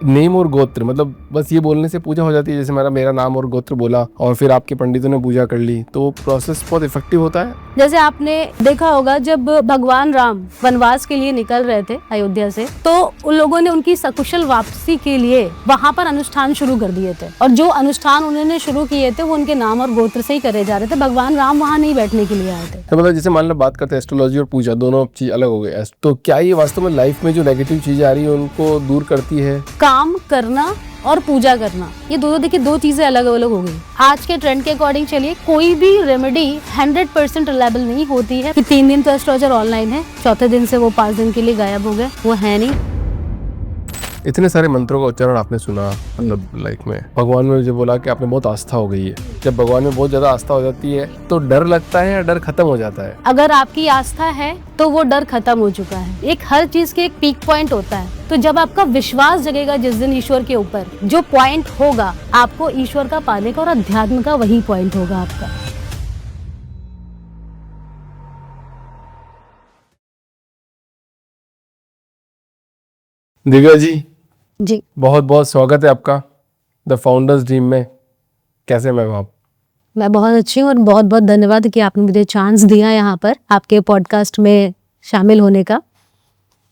Name और गोत्र, मतलब बस ये बोलने से पूजा हो जाती है? जैसे मेरा नाम और गोत्र बोला और फिर आपके पंडितों ने पूजा कर ली, तो प्रोसेस बहुत इफेक्टिव होता है? जैसे आपने देखा होगा जब भगवान राम वनवास के लिए निकल रहे थे अयोध्या से, तो उन लोगों ने उनकी सकुशल वापसी के लिए वहाँ पर अनुष्ठान शुरू कर दिए थे, और जो अनुष्ठान उन्होंने शुरू किए थे वो उनके नाम और गोत्र से ही करे जा रहे थे। भगवान राम वहाँ नहीं बैठने के लिए आए थे। तो मतलब जैसे मान लो बात करते हैं एस्ट्रोलॉजी और पूजा, दोनों चीज अलग हो गए, तो क्या ये वास्तव में लाइफ में जो नेगेटिव चीजें आ रही है उनको दूर करती है? काम करना और पूजा करना, ये दोनों देखिए दो चीजें अलग अलग हो गई। आज के ट्रेंड के अकॉर्डिंग चलिए, कोई भी रेमेडी 100% रिलायबल नहीं होती है कि 3 दिन तो एस्ट्रोलॉजर ऑनलाइन है, चौथे दिन से वो 5 दिन के लिए गायब हो गए, वो है नहीं। इतने सारे मंत्रों का उच्चारण आपने सुना, मतलब लाइफ में भगवान में जो बोला कि आपने बहुत आस्था हो गई है, जब भगवान में बहुत ज्यादा आस्था हो जाती है तो डर लगता है या डर खत्म हो जाता है? अगर आपकी आस्था है तो वो डर खत्म हो चुका है। एक हर चीज के एक पीक पॉइंट होता है, तो जब आपका विश्वास जगेगा जिस दिन ईश्वर के ऊपर, जो पॉइंट होगा आपको ईश्वर का पाने का और अध्यात्म का, वही पॉइंट होगा आपका। दिव्या जी, बहुत बहुत स्वागत है आपका द फाउंडर्स ड्रीम में। कैसे मैम आप? मैं बहुत अच्छी हूँ और बहुत बहुत धन्यवाद कि आपने मुझे चांस दिया यहाँ पर आपके पॉडकास्ट में शामिल होने का।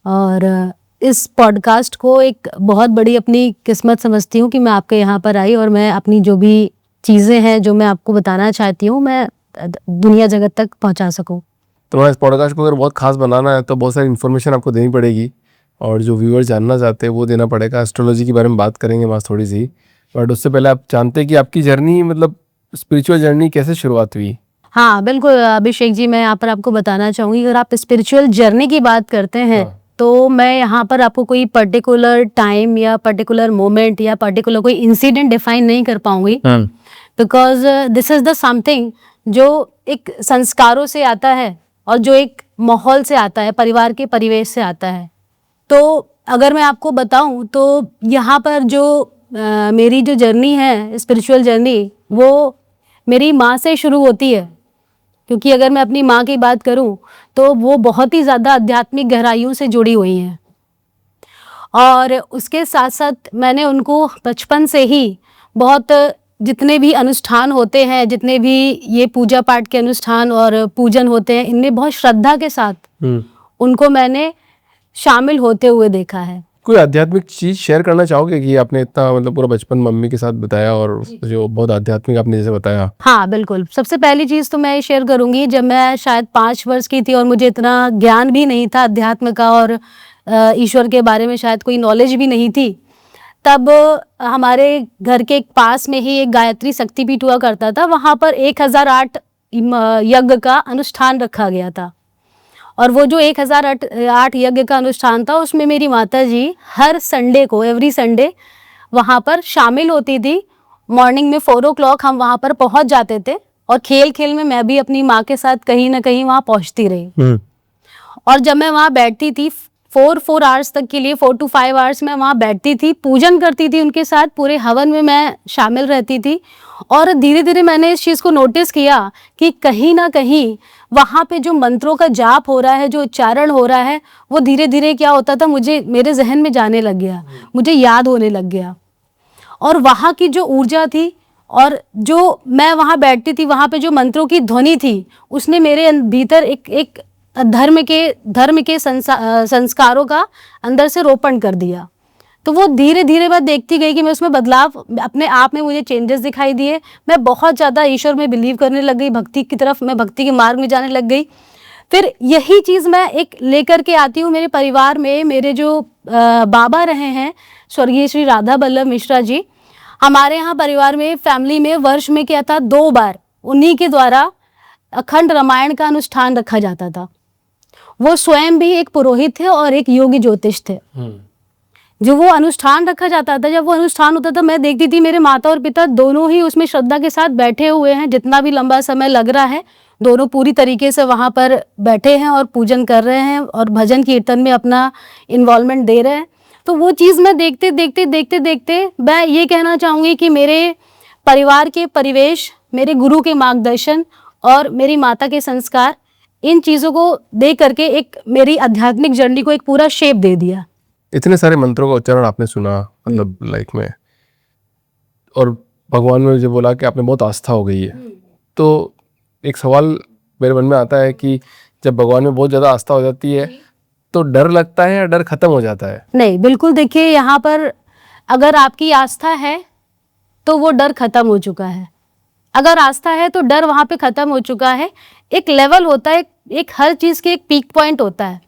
और इस पॉडकास्ट को एक बहुत बड़ी अपनी किस्मत समझती हूँ कि मैं आपके यहाँ पर आई और मैं अपनी जो भी चीज़ें हैं जो मैं आपको बताना चाहती हूँ, मैं दुनिया जगत तक पहुँचा सकूँ। तो इस पॉडकास्ट को अगर बहुत खास बनाना है तो बहुत सारी इन्फॉर्मेशन आपको देनी पड़ेगी, और जो व्यूअर जानना चाहते हैं वो देना पड़ेगा। एस्ट्रोलॉजी के बारे में बात करेंगे बस थोड़ी सी, बट उससे पहले आप जानते हैं कि आपकी जर्नी, मतलब स्पिरिचुअल जर्नी कैसे शुरुआत हुई? हाँ बिल्कुल अभिषेक जी, मैं यहाँ पर आपको बताना चाहूँगी, अगर आप स्पिरिचुअल जर्नी की बात करते हैं तो मैं यहाँ पर आपको कोई पर्टिकुलर टाइम या पर्टिकुलर मोमेंट या पर्टिकुलर कोई इंसिडेंट डिफाइन नहीं कर पाऊंगी, because this is the something जो एक संस्कारों से आता है और जो एक माहौल से आता है, परिवार के परिवेश से आता है। तो अगर मैं आपको बताऊं तो यहाँ पर जो मेरी जो जर्नी है, स्पिरिचुअल जर्नी, वो मेरी माँ से शुरू होती है। क्योंकि अगर मैं अपनी माँ की बात करूं तो वो बहुत ही ज़्यादा आध्यात्मिक गहराइयों से जुड़ी हुई हैं, और उसके साथ साथ मैंने उनको बचपन से ही बहुत, जितने भी अनुष्ठान होते हैं, जितने भी ये पूजा पाठ के अनुष्ठान और पूजन होते हैं, इनमें बहुत श्रद्धा के साथ उनको मैंने शामिल होते हुए देखा है। कोई आध्यात्मिक चीज शेयर करना चाहोगे कि आपने इतना, मतलब पूरा बचपन मम्मी के साथ बताया और जो बहुत आध्यात्मिक आपने जैसे बताया? हाँ बिल्कुल, सबसे पहली चीज तो मैं शेयर करूंगी, जब मैं शायद 5 वर्ष की थी और मुझे इतना ज्ञान भी नहीं था अध्यात्म का और ईश्वर के बारे में शायद कोई नॉलेज भी नहीं थी, तब हमारे घर के पास में ही एक गायत्री शक्तिपीठ हुआ करता था। वहाँ पर 1008 यज्ञ का अनुष्ठान रखा गया था, और वो जो 1008 यज्ञ का अनुष्ठान था उसमें मेरी माता जी हर संडे को, एवरी संडे वहाँ पर शामिल होती थी। मॉर्निंग में 4 o'clock हम वहाँ पर पहुँच जाते थे, और खेल खेल में मैं भी अपनी माँ के साथ कहीं ना कहीं वहाँ पहुँचती रही। और जब मैं वहाँ बैठती थी 4 आवर्स तक के लिए, 4 to 5 आवर्स मैं वहाँ बैठती थी, पूजन करती थी उनके साथ, पूरे हवन में मैं शामिल रहती थी। और धीरे धीरे मैंने इस चीज़ को नोटिस किया कि कहीं ना कहीं वहाँ पे जो मंत्रों का जाप हो रहा है, जो उच्चारण हो रहा है, वो धीरे धीरे क्या होता था, मेरे जहन में जाने लग गया, मुझे याद होने लग गया। और वहाँ की जो ऊर्जा थी और जो मैं वहाँ बैठती थी, वहाँ पे जो मंत्रों की ध्वनि थी, उसने मेरे भीतर एक धर्म के संस्कारों का अंदर से रोपण कर दिया। तो वो धीरे धीरे मैं देखती गई कि मैं उसमें बदलाव, अपने आप में मुझे चेंजेस दिखाई दिए। मैं बहुत ज़्यादा ईश्वर में बिलीव करने लग गई, भक्ति की तरफ, मैं भक्ति के मार्ग में जाने लग गई। फिर यही चीज़ मैं एक लेकर के आती हूँ मेरे परिवार में। मेरे जो बाबा रहे हैं स्वर्गीय श्री राधा बल्लभ मिश्रा जी, हमारे यहाँ परिवार में, फैमिली में वर्ष में क्या था, 2 बार उन्हीं के द्वारा अखंड रामायण का अनुष्ठान रखा जाता था। वो स्वयं भी एक पुरोहित थे और एक योगी ज्योतिष थे। जो वो अनुष्ठान रखा जाता था, जब वो अनुष्ठान होता था, मैं देखती थी मेरे माता और पिता दोनों ही उसमें श्रद्धा के साथ बैठे हुए हैं। जितना भी लंबा समय लग रहा है, दोनों पूरी तरीके से वहाँ पर बैठे हैं और पूजन कर रहे हैं और भजन कीर्तन में अपना इन्वॉल्वमेंट दे रहे हैं। तो वो चीज़ मैं देखते देखते मैं ये कहना चाहूँगी कि मेरे परिवार के परिवेश, मेरे गुरु के मार्गदर्शन और मेरी माता के संस्कार, इन चीज़ों को देख करके एक मेरी आध्यात्मिक जर्नी को एक पूरा शेप दे दिया। इतने सारे मंत्रों का उच्चारण आपने सुना मतलब लाइफ में, और भगवान में जो बोला कि आपने बहुत आस्था हो गई है, तो एक सवाल मेरे मन में आता है कि जब भगवान में बहुत ज़्यादा आस्था हो जाती है तो डर लगता है या डर खत्म हो जाता है? नहीं, बिल्कुल देखिए, यहाँ पर अगर आपकी आस्था है तो वो डर खत्म हो चुका है। अगर आस्था है तो डर वहाँ पे खत्म हो चुका है। एक लेवल होता है, एक हर चीज़ के एक पीक पॉइंट होता है।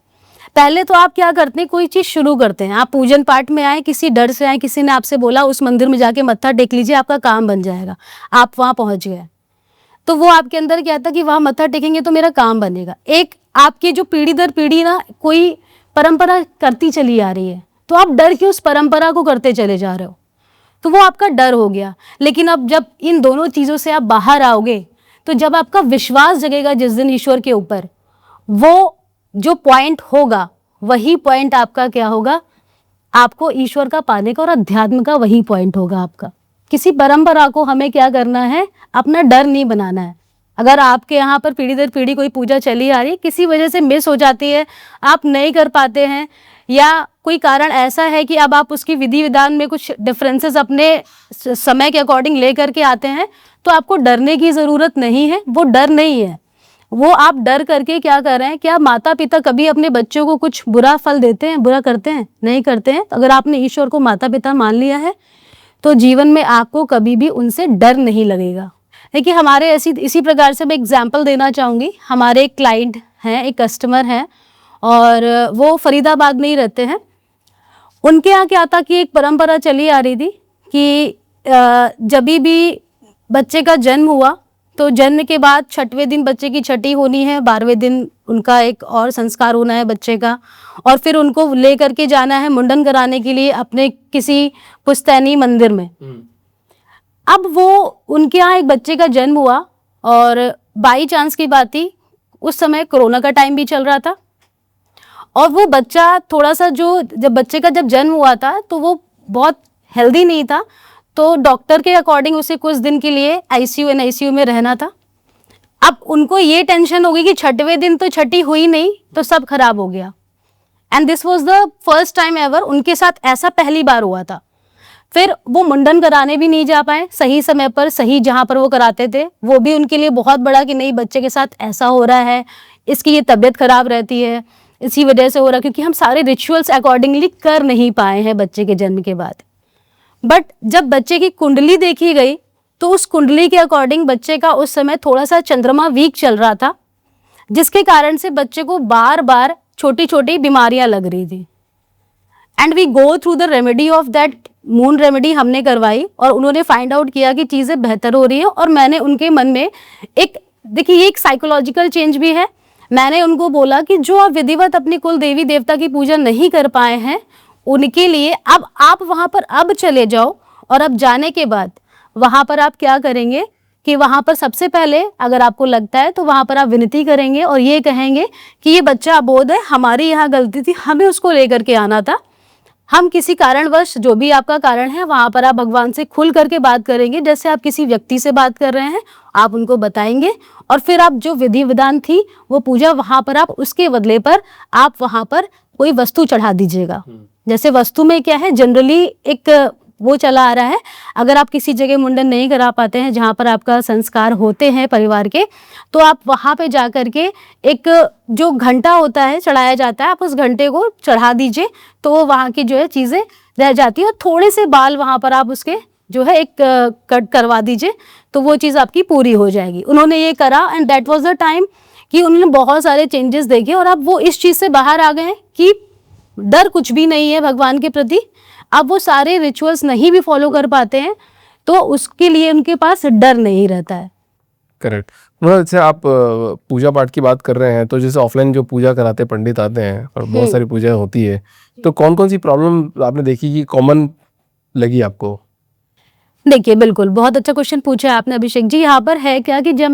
पहले तो आप क्या करते हैं, कोई चीज़ शुरू करते हैं, आप पूजन पाठ में आए, किसी डर से आए, किसी ने आपसे बोला उस मंदिर में जाके मत्था टेक लीजिए आपका काम बन जाएगा, आप वहाँ पहुँच गए, तो वो आपके अंदर क्या था कि वहाँ मत्था टेकेंगे तो मेरा काम बनेगा। एक आपकी जो पीढ़ी दर पीढ़ी ना कोई परंपरा करती चली आ रही है, तो आप डर के उस परंपरा को करते चले जा रहे हो, तो वो आपका डर हो गया। लेकिन अब जब इन दोनों चीज़ों से आप बाहर आओगे, तो जब आपका विश्वास जगेगा जिस दिन ईश्वर के ऊपर, वो जो पॉइंट होगा वही पॉइंट आपका क्या होगा, आपको ईश्वर का पाने का और अध्यात्म का वही पॉइंट होगा आपका। किसी परंपरा को हमें क्या करना है, अपना डर नहीं बनाना है। अगर आपके यहाँ पर पीढ़ी दर पीढ़ी कोई पूजा चली आ रही है, किसी वजह से मिस हो जाती है, आप नहीं कर पाते हैं, या कोई कारण ऐसा है कि अब आप उसकी विधि विधान में कुछ डिफरेंसेस अपने समय के अकॉर्डिंग ले करके आते हैं, तो आपको डरने की ज़रूरत नहीं है। वो डर नहीं है, वो आप डर करके क्या कर रहे हैं। क्या माता पिता कभी अपने बच्चों को कुछ बुरा फल देते हैं, बुरा करते हैं? नहीं करते हैं। अगर आपने ईश्वर को माता पिता मान लिया है तो जीवन में आपको कभी भी उनसे डर नहीं लगेगा। देखिए, हमारे इसी प्रकार से मैं एग्जाम्पल देना चाहूँगी। हमारे एक क्लाइंट हैं, एक कस्टमर हैं, और वो फरीदाबाद में ही रहते हैं। उनके यहाँ क्या था कि एक परंपरा चली आ रही थी कि जब भी बच्चे का जन्म हुआ तो जन्म के बाद 6वें दिन बच्चे की छठी होनी है, 12वें दिन उनका एक और संस्कार होना है बच्चे का, और फिर उनको ले करके जाना है मुंडन कराने के लिए अपने किसी पुश्तैनी मंदिर में। अब वो उनके यहाँ एक बच्चे का जन्म हुआ, और बाई चांस की बात थी, उस समय कोरोना का टाइम भी चल रहा था, और वो बच्चा थोड़ा सा जब बच्चे का जब जन्म हुआ था तो वो बहुत हेल्दी नहीं था, तो डॉक्टर के अकॉर्डिंग उसे कुछ दिन के लिए आईसीयू में रहना था। अब उनको ये टेंशन हो गई कि 6वें दिन तो छठी हुई नहीं, तो सब खराब हो गया। And this was the first time ever, उनके साथ ऐसा पहली बार हुआ था। फिर वो मुंडन कराने भी नहीं जा पाए सही समय पर, सही जहाँ पर वो कराते थे, वो भी उनके लिए बहुत बड़ा कि नहीं, बच्चे के साथ ऐसा हो रहा है, इसकी ये तबीयत खराब रहती है, इसी वजह से हो रहा है, क्योंकि हम सारे रिचुअल्स अकॉर्डिंगली कर नहीं पाए हैं बच्चे के जन्म के बाद। बट जब बच्चे की कुंडली देखी गई तो उस कुंडली के अकॉर्डिंग बच्चे का उस समय थोड़ा सा चंद्रमा वीक चल रहा था, जिसके कारण से बच्चे को बार बार छोटी छोटी बीमारियां लग रही थी। And we go through the remedy of that moon remedy हमने करवाई, और उन्होंने फाइंड आउट किया कि चीज़ें बेहतर हो रही हैं। और मैंने उनके मन में एक, देखिए ये एक साइकोलॉजिकल चेंज भी है, मैंने उनको बोला कि जो आप विधिवत अपनी कुल देवी देवता की पूजा नहीं कर पाए हैं, उनके लिए अब आप वहाँ पर अब चले जाओ, और अब जाने के बाद वहाँ पर आप क्या करेंगे कि वहाँ पर सबसे पहले अगर आपको लगता है तो वहाँ पर आप विनती करेंगे और ये कहेंगे कि ये बच्चा अबोध है, हमारी यहाँ गलती थी, हमें उसको लेकर के आना था, हम किसी कारणवश, जो भी आपका कारण है, वहाँ पर आप भगवान से खुल करके बात करेंगे, जैसे आप किसी व्यक्ति से बात कर रहे हैं, आप उनको बताएंगे, और फिर आप जो विधि विधान थी वो पूजा वहाँ पर आप उसके बदले पर आप वहाँ पर कोई वस्तु चढ़ा दीजिएगा। जैसे वस्तु में क्या है, जनरली एक वो चला आ रहा है, अगर आप किसी जगह मुंडन नहीं करा पाते हैं जहाँ पर आपका संस्कार होते हैं परिवार के, तो आप वहाँ पे जा कर के एक जो घंटा होता है चढ़ाया जाता है, आप उस घंटे को चढ़ा दीजिए, तो वहाँ की जो है चीज़ें रह जाती है, और थोड़े से बाल वहाँ पर आप उसके जो है एक कट करवा दीजिए, तो वो चीज़ आपकी पूरी हो जाएगी। उन्होंने ये करा, and that was the time कि उन्होंने बहुत सारे चेंजेस देखे, और अब वो इस चीज़ से बाहर आ गए हैं कि डर कुछ भी नहीं है भगवान के प्रति। अब वो सारे रिचुअल्स नहीं भी फॉलो कर पाते हैं तो उसके लिए उनके पास डर नहीं रहता है। करेक्ट। मतलब जैसे आप पूजा पाठ की बात कर रहे हैं, तो जैसे ऑफलाइन जो पूजा कराते पंडित आते हैं और बहुत सारी पूजा होती है, तो कौन कौन सी प्रॉब्लम आपने देखी कि कॉमन लगी आपको? देखिए, बिल्कुल बहुत अच्छा क्वेश्चन पूछा है आपने अभिषेक जी। यहाँ पर है क्या कि जब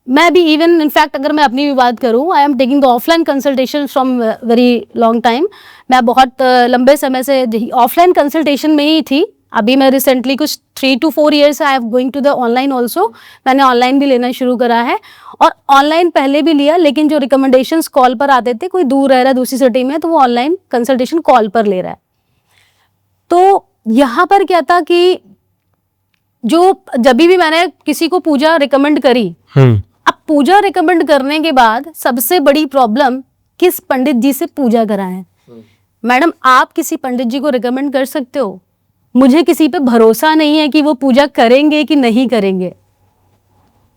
मैं भी इवन इनफैक्ट अगर मैं अपनी भी बात करूँ, I am taking the offline consultation from very long time. मैं बहुत लंबे समय से ऑफलाइन कंसल्टेशन में ही थी, अभी मैं रिसेंटली कुछ 3 to 4 years I am going to the online also, मैंने ऑनलाइन भी लेना शुरू करा है। और ऑनलाइन पहले भी लिया, लेकिन जो रिकमेंडेशंस कॉल पर आते थे, कोई दूर रह रहा है दूसरी सिटी में, तो वो ऑनलाइन कंसल्टेशन कॉल पर ले रहा है। तो यहाँ पर क्या था कि जो जब भी मैंने किसी को पूजा रिकमेंड करी, अब पूजा रिकमेंड करने के बाद सबसे बड़ी प्रॉब्लम, किस पंडित जी से पूजा कराएं। मैडम, आप किसी पंडित जी को रिकमेंड कर सकते हो, मुझे किसी पे भरोसा नहीं है कि वो पूजा करेंगे कि नहीं करेंगे।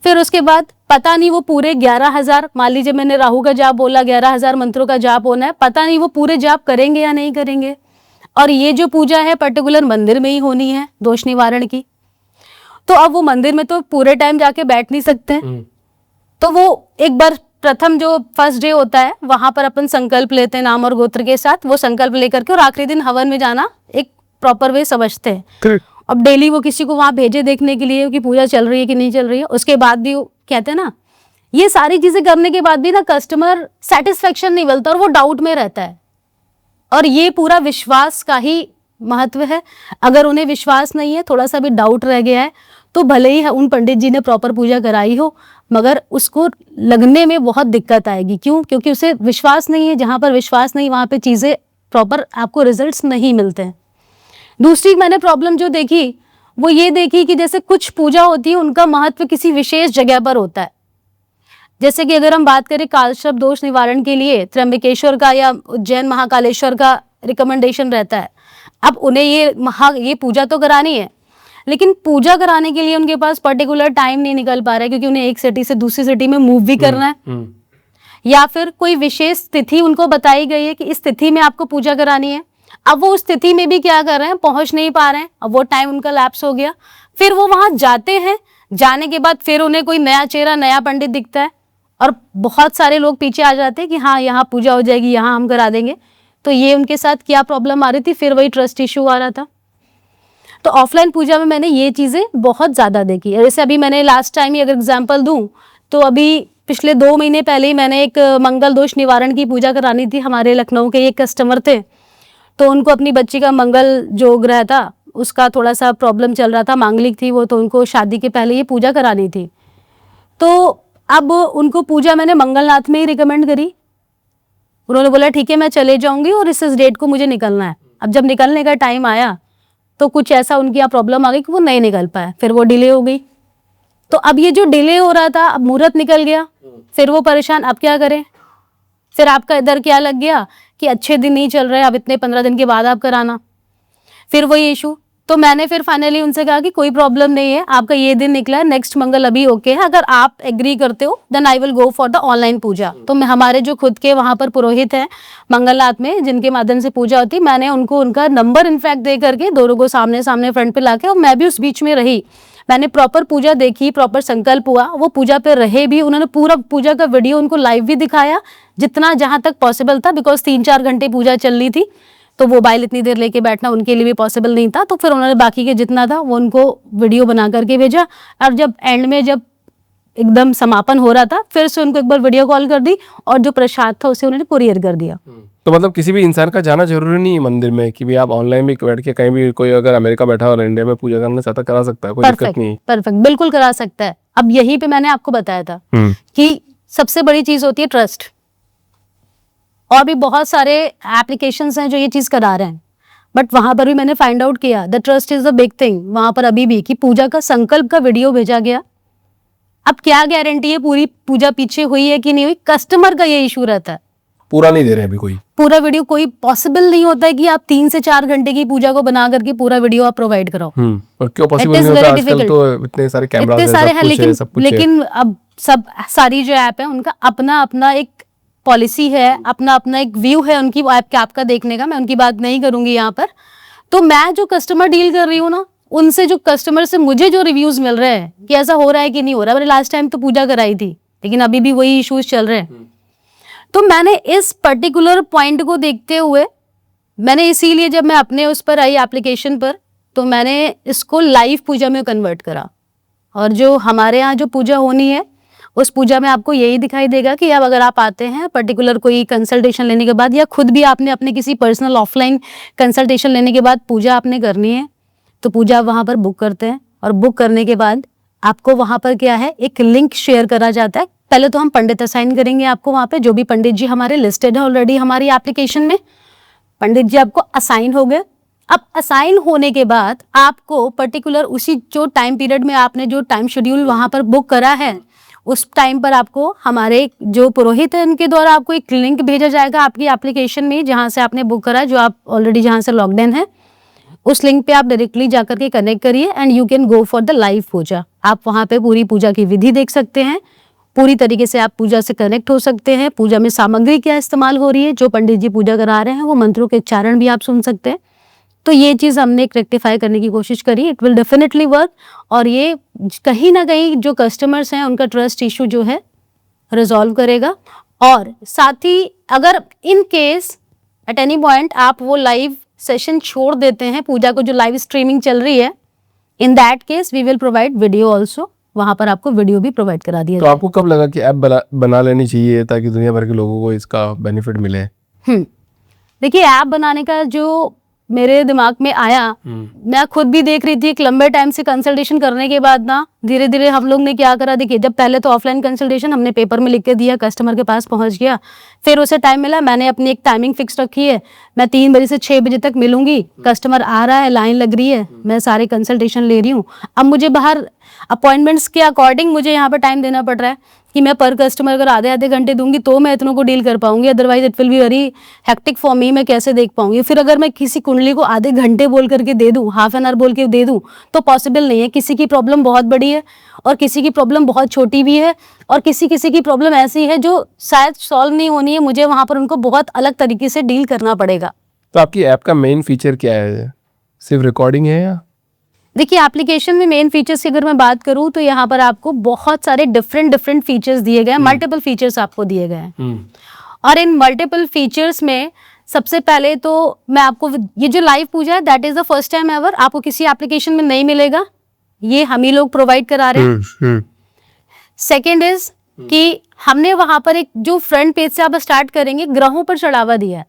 फिर उसके बाद पता नहीं वो पूरे 11,000, मान लीजिए मैंने राहु का जाप बोला, 11,000 मंत्रों का जाप होना है, पता नहीं वो पूरे जाप करेंगे या नहीं करेंगे। और ये जो पूजा है पर्टिकुलर मंदिर में ही होनी है दोष निवारण की, तो अब वो मंदिर में तो पूरे टाइम जाके बैठ नहीं सकते। तो वो एक बार प्रथम जो फर्स्ट डे होता है वहां पर अपन संकल्प लेते हैं नाम और गोत्र के साथ, वो संकल्प लेकर के, और आखिरी दिन हवन में जाना एक प्रॉपर वे समझते हैं। अब डेली वो किसी को वहां भेजे देखने के लिए कि पूजा चल रही है कि नहीं चल रही है। उसके बाद भी कहते हैं ना, ये सारी चीजें करने के बाद भी ना कस्टमर सेटिस्फेक्शन नहीं मिलता और वो डाउट में रहता है। और ये पूरा विश्वास का ही महत्व है। अगर उन्हें विश्वास नहीं है, थोड़ा सा भी डाउट रह गया है, तो भले ही उन पंडित जी ने प्रॉपर पूजा कराई हो, मगर उसको लगने में बहुत दिक्कत आएगी। क्यों? क्योंकि उसे विश्वास नहीं है। जहां पर विश्वास नहीं, वहां पे चीजें प्रॉपर आपको रिजल्ट्स नहीं मिलते हैं। दूसरी मैंने प्रॉब्लम जो देखी, वो ये देखी कि जैसे कुछ पूजा होती है, उनका महत्व किसी विशेष जगह पर होता है। जैसे कि अगर हम बात करें कालसर्प दोष निवारण के लिए त्र्यंबकेश्वर का या उज्जैन महाकालेश्वर का रिकमेंडेशन रहता है। अब उन्हें ये पूजा तो करानी है, लेकिन पूजा कराने के लिए उनके पास पर्टिकुलर टाइम नहीं निकल पा रहा है, क्योंकि उन्हें एक सिटी से दूसरी सिटी में मूव भी करना है। या फिर कोई विशेष तिथि उनको बताई गई है कि इस तिथि में आपको पूजा करानी है। अब वो उस तिथि में भी क्या कर रहे हैं, पहुंच नहीं पा रहे हैं। अब वो टाइम उनका लैप्स हो गया। फिर वो वहां जाते हैं, जाने के बाद फिर उन्हें कोई नया चेहरा, नया पंडित दिखता है, और बहुत सारे लोग पीछे आ जाते हैं कि हाँ यहाँ पूजा हो जाएगी, यहाँ हम करा देंगे। तो ये उनके साथ क्या प्रॉब्लम आ रही थी, फिर वही ट्रस्ट इशू आ रहा था। तो ऑफलाइन पूजा में मैंने ये चीजें बहुत ज्यादा देखी है। जैसे अभी मैंने लास्ट टाइम ही अगर एग्जांपल दूं, तो अभी पिछले 2 महीने पहले ही मैंने एक मंगल दोष निवारण की पूजा करानी थी। हमारे लखनऊ के एक कस्टमर थे, तो उनको अपनी बच्ची का मंगल जो ग्रह था उसका थोड़ा सा प्रॉब्लम चल रहा था, मांगलिक थी वो, तो उनको शादी के पहले ये पूजा करानी थी। तो अब उनको पूजा मैंने मंगलनाथ में ही रिकमेंड करी। उन्होंने बोला ठीक है मैं चले जाऊंगी और इस डेट को मुझे निकलना है। अब जब निकलने का टाइम आया तो कुछ ऐसा उनकी यहाँ प्रॉब्लम आ गई कि वो नहीं निकल पाए, फिर वो डिले हो गई। तो अब ये जो डिले हो रहा था, अब मुहूर्त निकल गया, फिर वो परेशान, अब क्या करें। फिर आपका इधर क्या लग गया कि अच्छे दिन नहीं चल रहे, अब इतने 15 दिन के बाद आप कराना, फिर वही इशू। तो मैंने फिर फाइनली उनसे कहा कि कोई प्रॉब्लम नहीं है, आपका ये दिन निकला है, नेक्स्ट मंगल अभी ओके है, अगर आप एग्री करते हो then I will go for the online puja. तो मैं हमारे जो खुद के वहां पर पुरोहित हैं मंगलनाथ में, जिनके माध्यम से पूजा होती, मैंने उनको उनका नंबर इनफैक्ट दे करके दोनों को सामने सामने फ्रंट पे लाके, और मैं भी उस बीच में रही, मैंने प्रॉपर पूजा देखी, प्रॉपर संकल्प हुआ, वो पूजा पे रहे भी, उन्होंने पूरा पूजा का वीडियो उनको लाइव भी दिखाया जितना जहां तक पॉसिबल था, बिकॉज 3-4 घंटे पूजा चल रही थी, तो मोबाइल इतनी देर लेके बैठना उनके लिए भी पॉसिबल नहीं था। तो फिर उन्होंने बाकी के जितना था वो उनको वीडियो बना करके भेजा, और जब एंड में जब एकदम समापन हो रहा था, फिर से उनको एक बार वीडियो कॉल कर दी, और जो प्रसाद था उसे उन्होंने कुरियर कर दिया। तो मतलब किसी भी इंसान का जाना जरूरी नहीं है मंदिर में, कि भी आप ऑनलाइन भी बैठ के कहीं भी, कोई अगर अमेरिका बैठा और इंडिया में पूजा करना चाहता करा सकता है, कोई दिक्कत नहीं है। परफेक्ट, बिल्कुल करा सकता है। अब यहीं पे मैंने आपको बताया था कि सबसे बड़ी चीज होती है ट्रस्ट, और भी बहुत सारे एप्लीकेशंस हैं जो ये चीज करा रहे हैं, बट वहां पर भी मैंने फाइंड आउट किया the trust is the big thing. वहां पर अभी भी कि पूजा का संकल्प का वीडियो भेजा गया, अब क्या गारंटी है पूरी पूजा पीछे हुई है कि नहीं हुई, कस्टमर का ये इशू रहता है। पूरा नहीं दे रहे अभी कोई पूरा वीडियो कोई पॉसिबल नहीं होता है कि आप 3 से 4 घंटे की पूजा को बना करके पूरा वीडियो आप प्रोवाइड कराओ। पर क्यों पॉसिबल नहीं होता? आजकल तो इतने सारे कैमरास हैं, सब कुछ है, सब कुछ है। लेकिन अब सब सारी जो ऐप है उनका अपना अपना एक पॉलिसी है, अपना अपना एक व्यू है उनकी ऐप का देखने का। मैं उनकी बात नहीं करूंगी यहाँ पर। तो मैं जो कस्टमर डील कर रही हूँ ना, उनसे जो कस्टमर से मुझे जो रिव्यूज मिल रहे हैं कि ऐसा हो रहा है कि नहीं हो रहा, मैंने लास्ट टाइम तो पूजा कराई थी लेकिन अभी भी वही इश्यूज चल रहे हैं। तो मैंने इस पर्टिकुलर पॉइंट को देखते हुए, मैंने इसीलिए जब मैं अपने उस पर आई एप्लीकेशन पर, तो मैंने इसको लाइव पूजा में कन्वर्ट करा। और जो हमारे यहाँ जो पूजा होनी है उस पूजा में आपको यही दिखाई देगा कि अब अगर आप आते हैं पर्टिकुलर कोई कंसल्टेशन लेने के बाद, या खुद भी आपने अपने किसी पर्सनल ऑफलाइन कंसल्टेशन लेने के बाद पूजा आपने करनी है, तो पूजा आप वहाँ पर बुक करते हैं, और बुक करने के बाद आपको वहाँ पर क्या है, एक लिंक शेयर करा जाता है। पहले तो हम पंडित असाइन करेंगे आपको वहाँ पे, जो भी पंडित जी हमारे लिस्टेड है ऑलरेडी हमारी एप्लीकेशन में, पंडित जी आपको असाइन हो गए। अब असाइन होने के बाद आपको पर्टिकुलर उसी जो टाइम पीरियड में आपने जो टाइम शेड्यूल वहाँ पर बुक करा है, उस टाइम पर आपको हमारे जो पुरोहित है उनके द्वारा आपको एक लिंक भेजा जाएगा आपकी एप्लीकेशन में, जहाँ से आपने बुक करा, जो आप ऑलरेडी जहाँ से लॉग्ड इन है, उस लिंक पे आप डायरेक्टली जाकर के कनेक्ट करिए and you can go for the live puja. आप वहाँ पे पूरी पूजा की विधि देख सकते हैं, पूरी तरीके से आप पूजा से कनेक्ट हो सकते हैं। पूजा में सामग्री क्या इस्तेमाल हो रही है, जो पंडित जी पूजा करा रहे हैं वो मंत्रों के उच्चारण भी आप सुन सकते हैं। तो ये चीज़ हमने एक रेक्टिफाई करने की कोशिश करी, इट विल डेफिनेटली वर्क, और ये कहीं ना कहीं जो कस्टमर्स हैं उनका ट्रस्ट इशू जो है रिजॉल्व करेगा। और साथ ही अगर in case at any point आप वो लाइव सेशन छोड़ देते हैं, पूजा को जो लाइव स्ट्रीमिंग चल रही है, in that case we will provide video also, वहां पर आपको वीडियो भी प्रोवाइड करा दिया तो आपको कब लगा कि ऐप बना लेनी चाहिए ताकि दुनिया भर के लोगों को इसका बेनिफिट मिले? देखिए, ऐप बनाने का जो मेरे दिमाग में आया, मैं खुद भी देख रही थी एक लंबे टाइम से कंसल्टेशन करने के बाद ना धीरे धीरे हम लोग ने क्या करा, देखिए जब पहले तो ऑफलाइन कंसल्टेशन हमने पेपर में लिख के दिया, कस्टमर के पास पहुंच गया, फिर उसे टाइम मिला, मैंने अपनी एक टाइमिंग फिक्स रखी है, मैं 3 बजे से 6 बजे तक मिलूंगी, कस्टमर आ रहा है, लाइन लग रही है, मैं सारे कंसल्टेशन ले रही हूँ। अब मुझे बाहर अपॉइंटमेंट्स के अकॉर्डिंग मुझे यहाँ पर टाइम देना पड़ रहा है कि मैं पर कस्टमर अगर आधे घंटे दूंगी तो मैं इतनों को डील कर पाऊंगी, otherwise it will be very hectic for me, मैं कैसे देख पाऊंगी। फिर अगर मैं किसी कुंडली को आधे घंटे बोल करके दे दूं, हाफ एन आवर बोल के दे दूं, तो पॉसिबल नहीं है। किसी की प्रॉब्लम बहुत बड़ी है और किसी की प्रॉब्लम बहुत छोटी भी है, और किसी की प्रॉब्लम ऐसी है जो शायद सॉल्व नहीं होनी है, मुझे वहां पर उनको बहुत अलग तरीके से डील करना पड़ेगा। तो आपकी ऐप का मेन फीचर क्या है, सिर्फ रिकॉर्डिंग है या? देखिए, एप्लीकेशन में मेन फीचर्स की अगर मैं बात करूं तो यहाँ पर आपको बहुत सारे डिफरेंट फीचर्स दिए गए हैं, मल्टीपल फीचर्स आपको दिए गए हैं। और इन मल्टीपल फीचर्स में सबसे पहले तो मैं आपको ये जो लाइव पूजा है, that is the first time ever, आपको किसी एप्लीकेशन में नहीं मिलेगा, ये हम ही लोग प्रोवाइड करा रहे हैं। सेकेंड इज कि हमने वहां पर एक जो फ्रंट पेज से आप स्टार्ट करेंगे, ग्रहों पर चढ़ावा दिया है।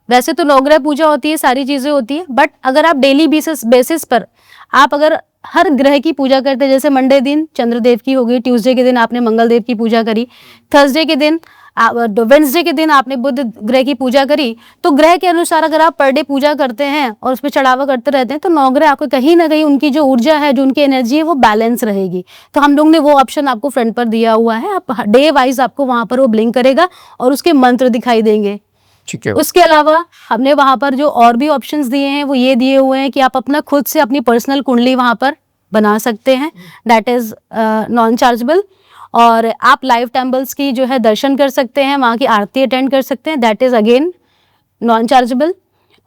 वैसे तो नवग्रह पूजा होती है, सारी चीजें होती है, बट अगर आप डेली बेसिस पर आप अगर हर ग्रह की पूजा करते हैं, जैसे मंडे दिन चंद्रदेव की होगी, ट्यूसडे के दिन आपने मंगल देव की पूजा करी, थर्सडे के दिन वेडनेसडे के दिन आपने बुध ग्रह की पूजा करी, तो ग्रह के अनुसार अगर आप पर डे पूजा करते हैं और उस पर चढ़ावा करते रहते हैं, तो नवग्रह आपको कहीं ना कहीं उनकी जो ऊर्जा है, जो उनकी एनर्जी है, वो बैलेंस रहेगी। तो हम लोग ने वो ऑप्शन आपको फ्रंट पर दिया हुआ है, आप डे वाइज आपको वहां पर वो ब्लिंक करेगा और उसके मंत्र दिखाई देंगे। ठीक है। उसके अलावा हमने वहां पर जो और भी ऑप्शंस दिए हैं वो ये दिए हुए हैं कि आप अपना खुद से अपनी पर्सनल कुंडली वहां पर बना सकते हैं, दैट इज नॉन चार्जेबल। और आप लाइव टेम्पल्स की जो है दर्शन कर सकते हैं, वहाँ की आरती अटेंड कर सकते हैं, that is again non chargeable.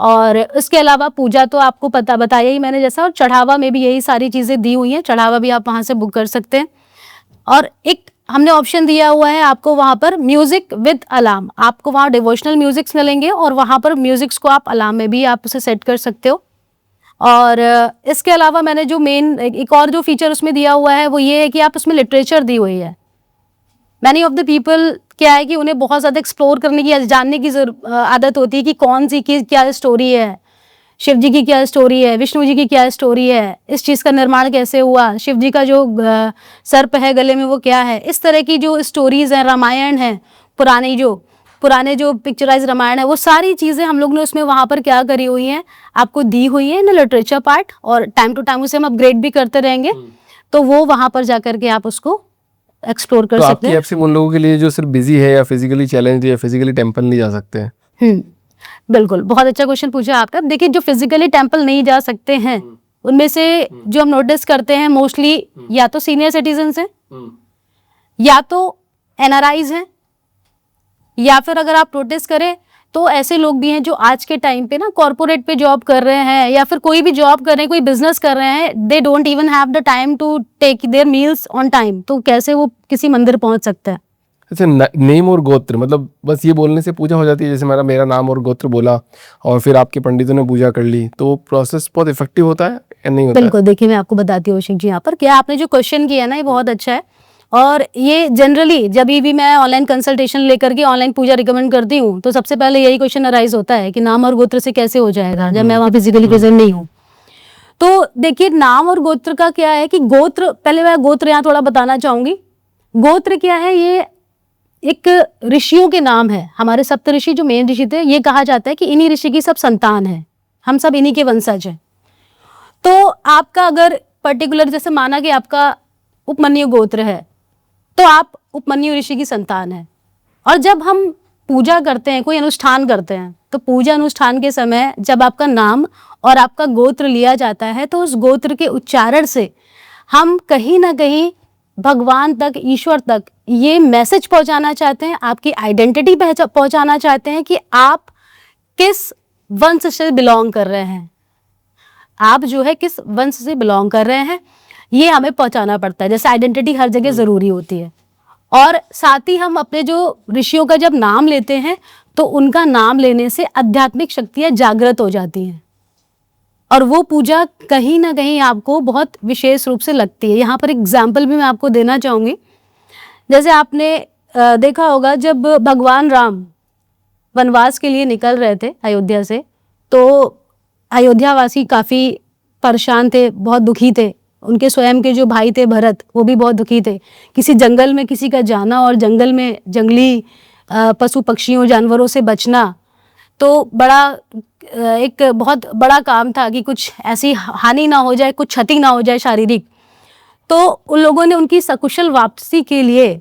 और इसके अलावा पूजा तो आपको बताया ही मैंने जैसा, और चढ़ावा में भी यही सारी चीज़ें दी हुई हैं, चढ़ावा भी आप वहाँ से बुक कर सकते हैं। और एक हमने ऑप्शन दिया हुआ है आपको वहाँ पर म्यूजिक विद अलार्म, आपको वहाँ डिवोशनल म्यूजिक्स मिलेंगे और वहाँ पर म्यूजिक्स को आप अलार्म में भी आप उसे सेट कर सकते हो। और इसके अलावा मैंने जो मेन एक और जो फीचर उसमें दिया हुआ है वो ये है कि आप उसमें लिटरेचर दी हुई है। मैनी ऑफ द पीपल क्या है कि उन्हें बहुत ज़्यादा एक्सप्लोर करने की, जानने की आदत होती है कि कौन सी की क्या स्टोरी है, शिव जी की क्या स्टोरी है, विष्णु जी की क्या स्टोरी है, इस चीज़ का निर्माण कैसे हुआ, शिव जी का जो सर्प है गले में वो क्या है। इस तरह की जो स्टोरीज हैं, रामायण है, पुराने जो पिक्चराइज रामायण है, वो सारी चीज़ें हम लोग ने उसमें वहाँ पर क्या करी हुई हैं, आपको दी हुई है इन लिटरेचर पार्ट, और टाइम टू टाइम उसे हम अपग्रेड भी करते रहेंगे, तो वो वहाँ पर जा करके आप उसको एक्सप्लोर कर सकते हैं। आपकी ऐप से उन लोगों के लिए जो सिर्फ बिजी है या फिजिकली चैलेंज या फिजिकली टेम्पल नहीं जा सकते हैं? बिल्कुल, बहुत अच्छा क्वेश्चन पूछा आपका। देखिए, जो फिजिकली टेम्पल नहीं जा सकते हैं उनमें से जो हम नोटिस करते हैं मोस्टली या तो सीनियर सिटीजन हैं, या तो एनआरआईज हैं, या फिर अगर आप नोटिस करें तो ऐसे लोग भी हैं जो आज के टाइम पे ना कॉर्पोरेट पे जॉब कर रहे हैं, या फिर कोई भी जॉब कर रहे हैं, कोई बिजनेस कर रहे हैं, they don't even have the time to take their meals on time, तो कैसे वो किसी मंदिर पहुंच सकता है। अच्छा, नेम और गोत्र, मतलब बस ये बोलने से पूजा हो जाती है? जैसे मेरा नाम और गोत्र बोला और फिर आपके पंडितों ने पूजा कर ली, तो प्रोसेस बहुत इफेक्टिव होता है या नहीं होता? बिल्कुल, देखिए मैं आपको बताती हूँ अभिषेक जी, यहाँ पर क्या आपने जो क्वेश्चन किया ना ये बहुत अच्छा है, और ये जनरली जब भी मैं ऑनलाइन कंसल्टेशन लेकर के ऑनलाइन पूजा रिकमेंड करती हूँ तो सबसे पहले यही क्वेश्चन अराइज होता है कि नाम और गोत्र से कैसे हो जाएगा जब मैं वहाँ फिजिकली प्रेजेंट नहीं हूँ। तो देखिए नाम और गोत्र का क्या है कि गोत्र, पहले मैं गोत्र यहाँ थोड़ा बताना चाहूंगी। गोत्र क्या है, ये एक ऋषियों के नाम है। हमारे सप्त ऋषि जो मेन ऋषि थे, ये कहा जाता है कि इन्हीं ऋषि की सब संतान है, हम सब इन्हीं के वंशज हैं। तो आपका अगर पर्टिकुलर जैसे माना कि आपका उपमन्यु गोत्र है, तो आप उपमन्यु ऋषि की संतान है। और जब हम पूजा करते हैं, कोई अनुष्ठान करते हैं, तो पूजा अनुष्ठान के समय जब आपका नाम और आपका गोत्र लिया जाता है, तो उस गोत्र के उच्चारण से हम कहीं ना कहीं भगवान तक, ईश्वर तक ये मैसेज पहुंचाना चाहते हैं, आपकी आइडेंटिटी पहुंचाना चाहते हैं कि आप किस वंश से बिलोंग कर रहे हैं, आप जो है किस वंश से बिलोंग कर रहे हैं, ये हमें पहुंचाना पड़ता है। जैसे आइडेंटिटी हर जगह जरूरी होती है। और साथ ही हम अपने जो ऋषियों का जब नाम लेते हैं, तो उनका नाम लेने से आध्यात्मिक शक्तियां जागृत हो जाती हैं और वो पूजा कहीं ना कहीं आपको बहुत विशेष रूप से लगती है। यहाँ पर एग्जाम्पल भी मैं आपको देना चाहूँगी। जैसे आपने देखा होगा जब भगवान राम वनवास के लिए निकल रहे थे अयोध्या से, तो अयोध्यावासी काफ़ी परेशान थे, बहुत दुखी थे। उनके स्वयं के जो भाई थे भरत, वो भी बहुत दुखी थे। किसी जंगल में किसी का जाना और जंगल में जंगली पशु पक्षियों जानवरों से बचना, तो बड़ा एक बहुत बड़ा काम था कि कुछ ऐसी हानि ना हो जाए, कुछ क्षति ना हो जाए शारीरिक। तो उन लोगों ने उनकी सकुशल वापसी के लिए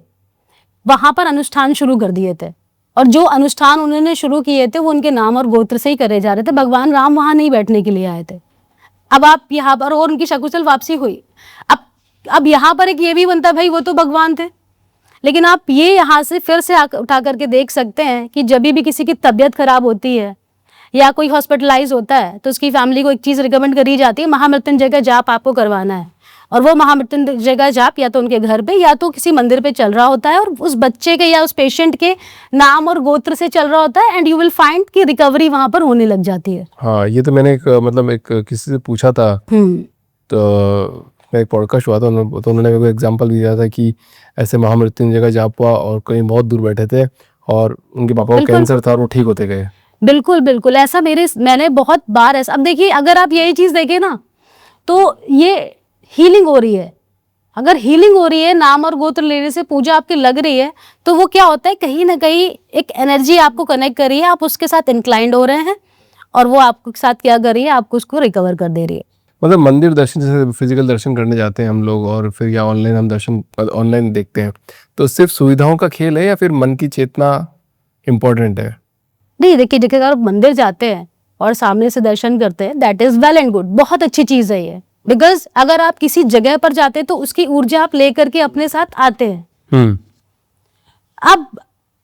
वहाँ पर अनुष्ठान शुरू कर दिए थे। और जो अनुष्ठान उन्होंने शुरू किए थे वो उनके नाम और गोत्र से ही करे जा रहे थे। भगवान राम वहाँ नहीं बैठने के लिए आए थे। अब आप यहाँ पर, और उनकी सकुशल वापसी हुई। अब यहाँ पर एक ये भी बनता, भाई वो तो भगवान थे। लेकिन आप ये यहाँ से फिर से उठा करके देख सकते हैं कि जब भी किसी की तबीयत खराब होती है या कोई हॉस्पिटलाइज होता है, तो उसकी फैमिली को एक चीज़ रिकमेंड करी जाती है, महामृत्युंजय का जाप आपको करवाना है। और वो महामृत्युंजय का जाप या तो उनके घर पे या तो किसी मंदिर पे चल रहा होता है, और उस बच्चे के या उस पेशेंट के नाम और गोत्र से चल रहा होता है, एंड यू विल फाइंड कि रिकवरी वहां पर होने लग जाती है। हाँ, ये तो मैंने एक किसी से पूछा था, तो मैं एक पॉडकास्ट हुआ था, तो उन्होंने मेरे को एग्जांपल दिया था कि ऐसे महामृत्युंजय का जाप हुआ और कहीं बहुत दूर बैठे थे और उनके पापा को कैंसर था और वो ठीक होते गए। बिल्कुल बिल्कुल, ऐसा मैंने बहुत बार ऐसा। अब देखिए, अगर आप यही चीज देखें ना, तो ये हीलिंग हो रही है। अगर हीलिंग हो रही है, नाम और गोत्र लेने से पूजा आपकी लग रही है, तो वो क्या होता है, कहीं ना कहीं एक एनर्जी आपको कनेक्ट कर रही है, आप उसके साथ इंक्लाइंड हो रहे हैं और वो आपके साथ क्या कर रही है, आपको उसको रिकवर कर दे रही है। मतलब मंदिर दर्शन, जैसे फिजिकल दर्शन करने जाते हैं हम लोग और फिर या ऑनलाइन हम दर्शन ऑनलाइन देखते हैं, तो सिर्फ सुविधाओं का खेल है या फिर मन की चेतना इम्पोर्टेंट है? नहीं, देखिए अगर आप मंदिर जाते हैं और सामने से दर्शन करते हैं, that is well and good, बहुत अच्छी चीज है ये। बिकॉज अगर आप किसी जगह पर जाते हैं तो उसकी ऊर्जा आप लेकर के अपने साथ आते हैं। अब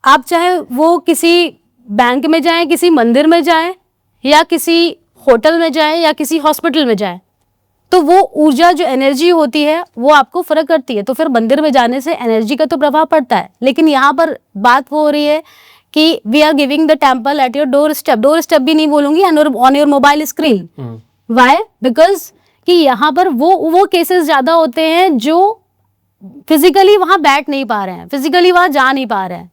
आप चाहे वो किसी बैंक में जाएं, किसी मंदिर में जाएं, या किसी होटल में जाएं, या किसी हॉस्पिटल में जाएं, तो वो ऊर्जा जो एनर्जी होती है वो आपको फर्क करती है। तो फिर मंदिर में जाने से एनर्जी का तो प्रभाव पड़ता है, लेकिन यहाँ पर बात वो हो रही है कि we are giving the temple at your door step भी नहीं बोलूंगी, on your mobile screen. Why? Because कि यहाँ पर वो केसेस ज्यादा होते हैं जो फिजिकली वहां बैठ नहीं पा रहे हैं, फिजिकली वहां जा नहीं पा रहे हैं।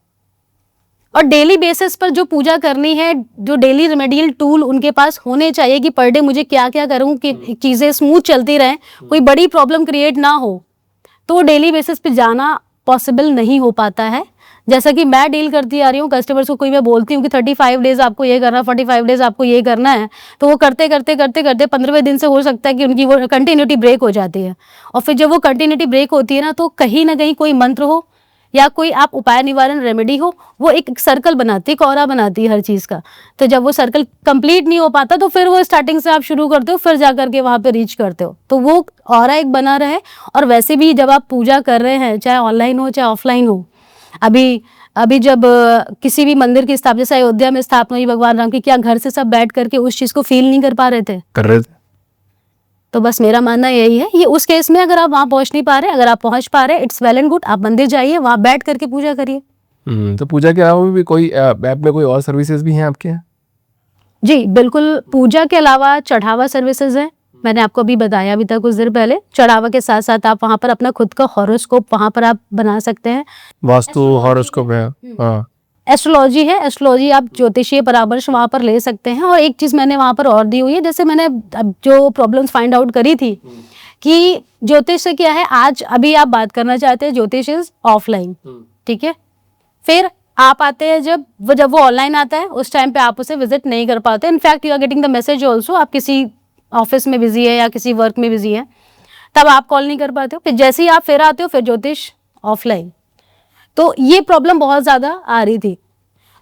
और डेली बेसिस पर जो पूजा करनी है, जो डेली रेमेडियल टूल उनके पास होने चाहिए कि पर डे मुझे क्या क्या करूं कि चीजें स्मूथ चलती रहें, कोई बड़ी प्रॉब्लम क्रिएट ना हो, तो डेली बेसिस पे जाना पॉसिबल नहीं हो पाता है। जैसा कि मैं डील करती आ रही हूँ कस्टमर्स को, कोई मैं बोलती हूँ कि 35 डेज आपको ये करना, 45 डेज आपको ये करना है, तो वो करते करते करते करते 15वें दिन से हो सकता है कि उनकी वो कंटिन्यूटी ब्रेक हो जाती है। और फिर जब वो कंटिन्यूटी ब्रेक होती है ना, तो कहीं ना कहीं कोई मंत्र हो या कोई आप उपाय निवारण रेमेडी हो, वो एक सर्कल बनाती है, कौरा बनाती है हर चीज़ का। तो जब वो सर्कल कंप्लीट नहीं हो पाता, तो फिर वो स्टार्टिंग से आप शुरू करते हो, फिर जा करके वहाँ पे रीच करते हो, तो वो ऑरा एक बना रहे। और वैसे भी जब आप पूजा कर रहे हैं, चाहे ऑनलाइन हो चाहे ऑफलाइन हो, अभी जब किसी भी मंदिर की स्थापना, जैसे अयोध्या में स्थापना हुई भगवान राम की, क्या घर से सब बैठ करके उस चीज़ को फील नहीं कर पा रहे थे? कर रहे थे। तो बस मेरा मानना यही है, ये उस केस में अगर आप वहां पहुंच नहीं पा रहे, अगर आप पहुंच पा रहे, इट्स वेल एंड गुड, आप मंदिर जाइए, वहां बैठ करके पूजा करिए। तो पूजा के अलावा भी कोई ऐप में कोई और सर्विसेज भी हैं आपके यहाँ? जी बिल्कुल, पूजा के अलावा चढ़ावा सर्विसेज है। मैंने आपको अभी बताया भी था कुछ देर पहले। चढ़ावा के साथ साथ आप वहां पर अपना खुद का हॉरोस्कोप वहां पर आप बना सकते हैं। वास्तु हॉरोस्कोप है। हाँ, एस्ट्रोलॉजी है, एस्ट्रोलॉजी आप ज्योतिषीय परामर्श वहाँ पर ले सकते हैं। और एक चीज़ मैंने वहाँ पर और दी हुई है, जैसे मैंने अब जो प्रॉब्लम्स फाइंड आउट करी थी कि ज्योतिष से क्या है, आज अभी आप बात करना चाहते हैं, ज्योतिष इज ऑफलाइन, ठीक है। फिर आप आते हैं जब वो ऑनलाइन आता है, उस टाइम पे आप उसे विजिट नहीं कर पाते। In fact you are getting the message also, आप किसी ऑफिस में बिजी है या किसी वर्क में बिजी है, तब आप कॉल नहीं कर पाते हो। फिर जैसे ही आप फिर आते हो, फिर ज्योतिष ऑफलाइन। तो ये प्रॉब्लम बहुत ज़्यादा आ रही थी।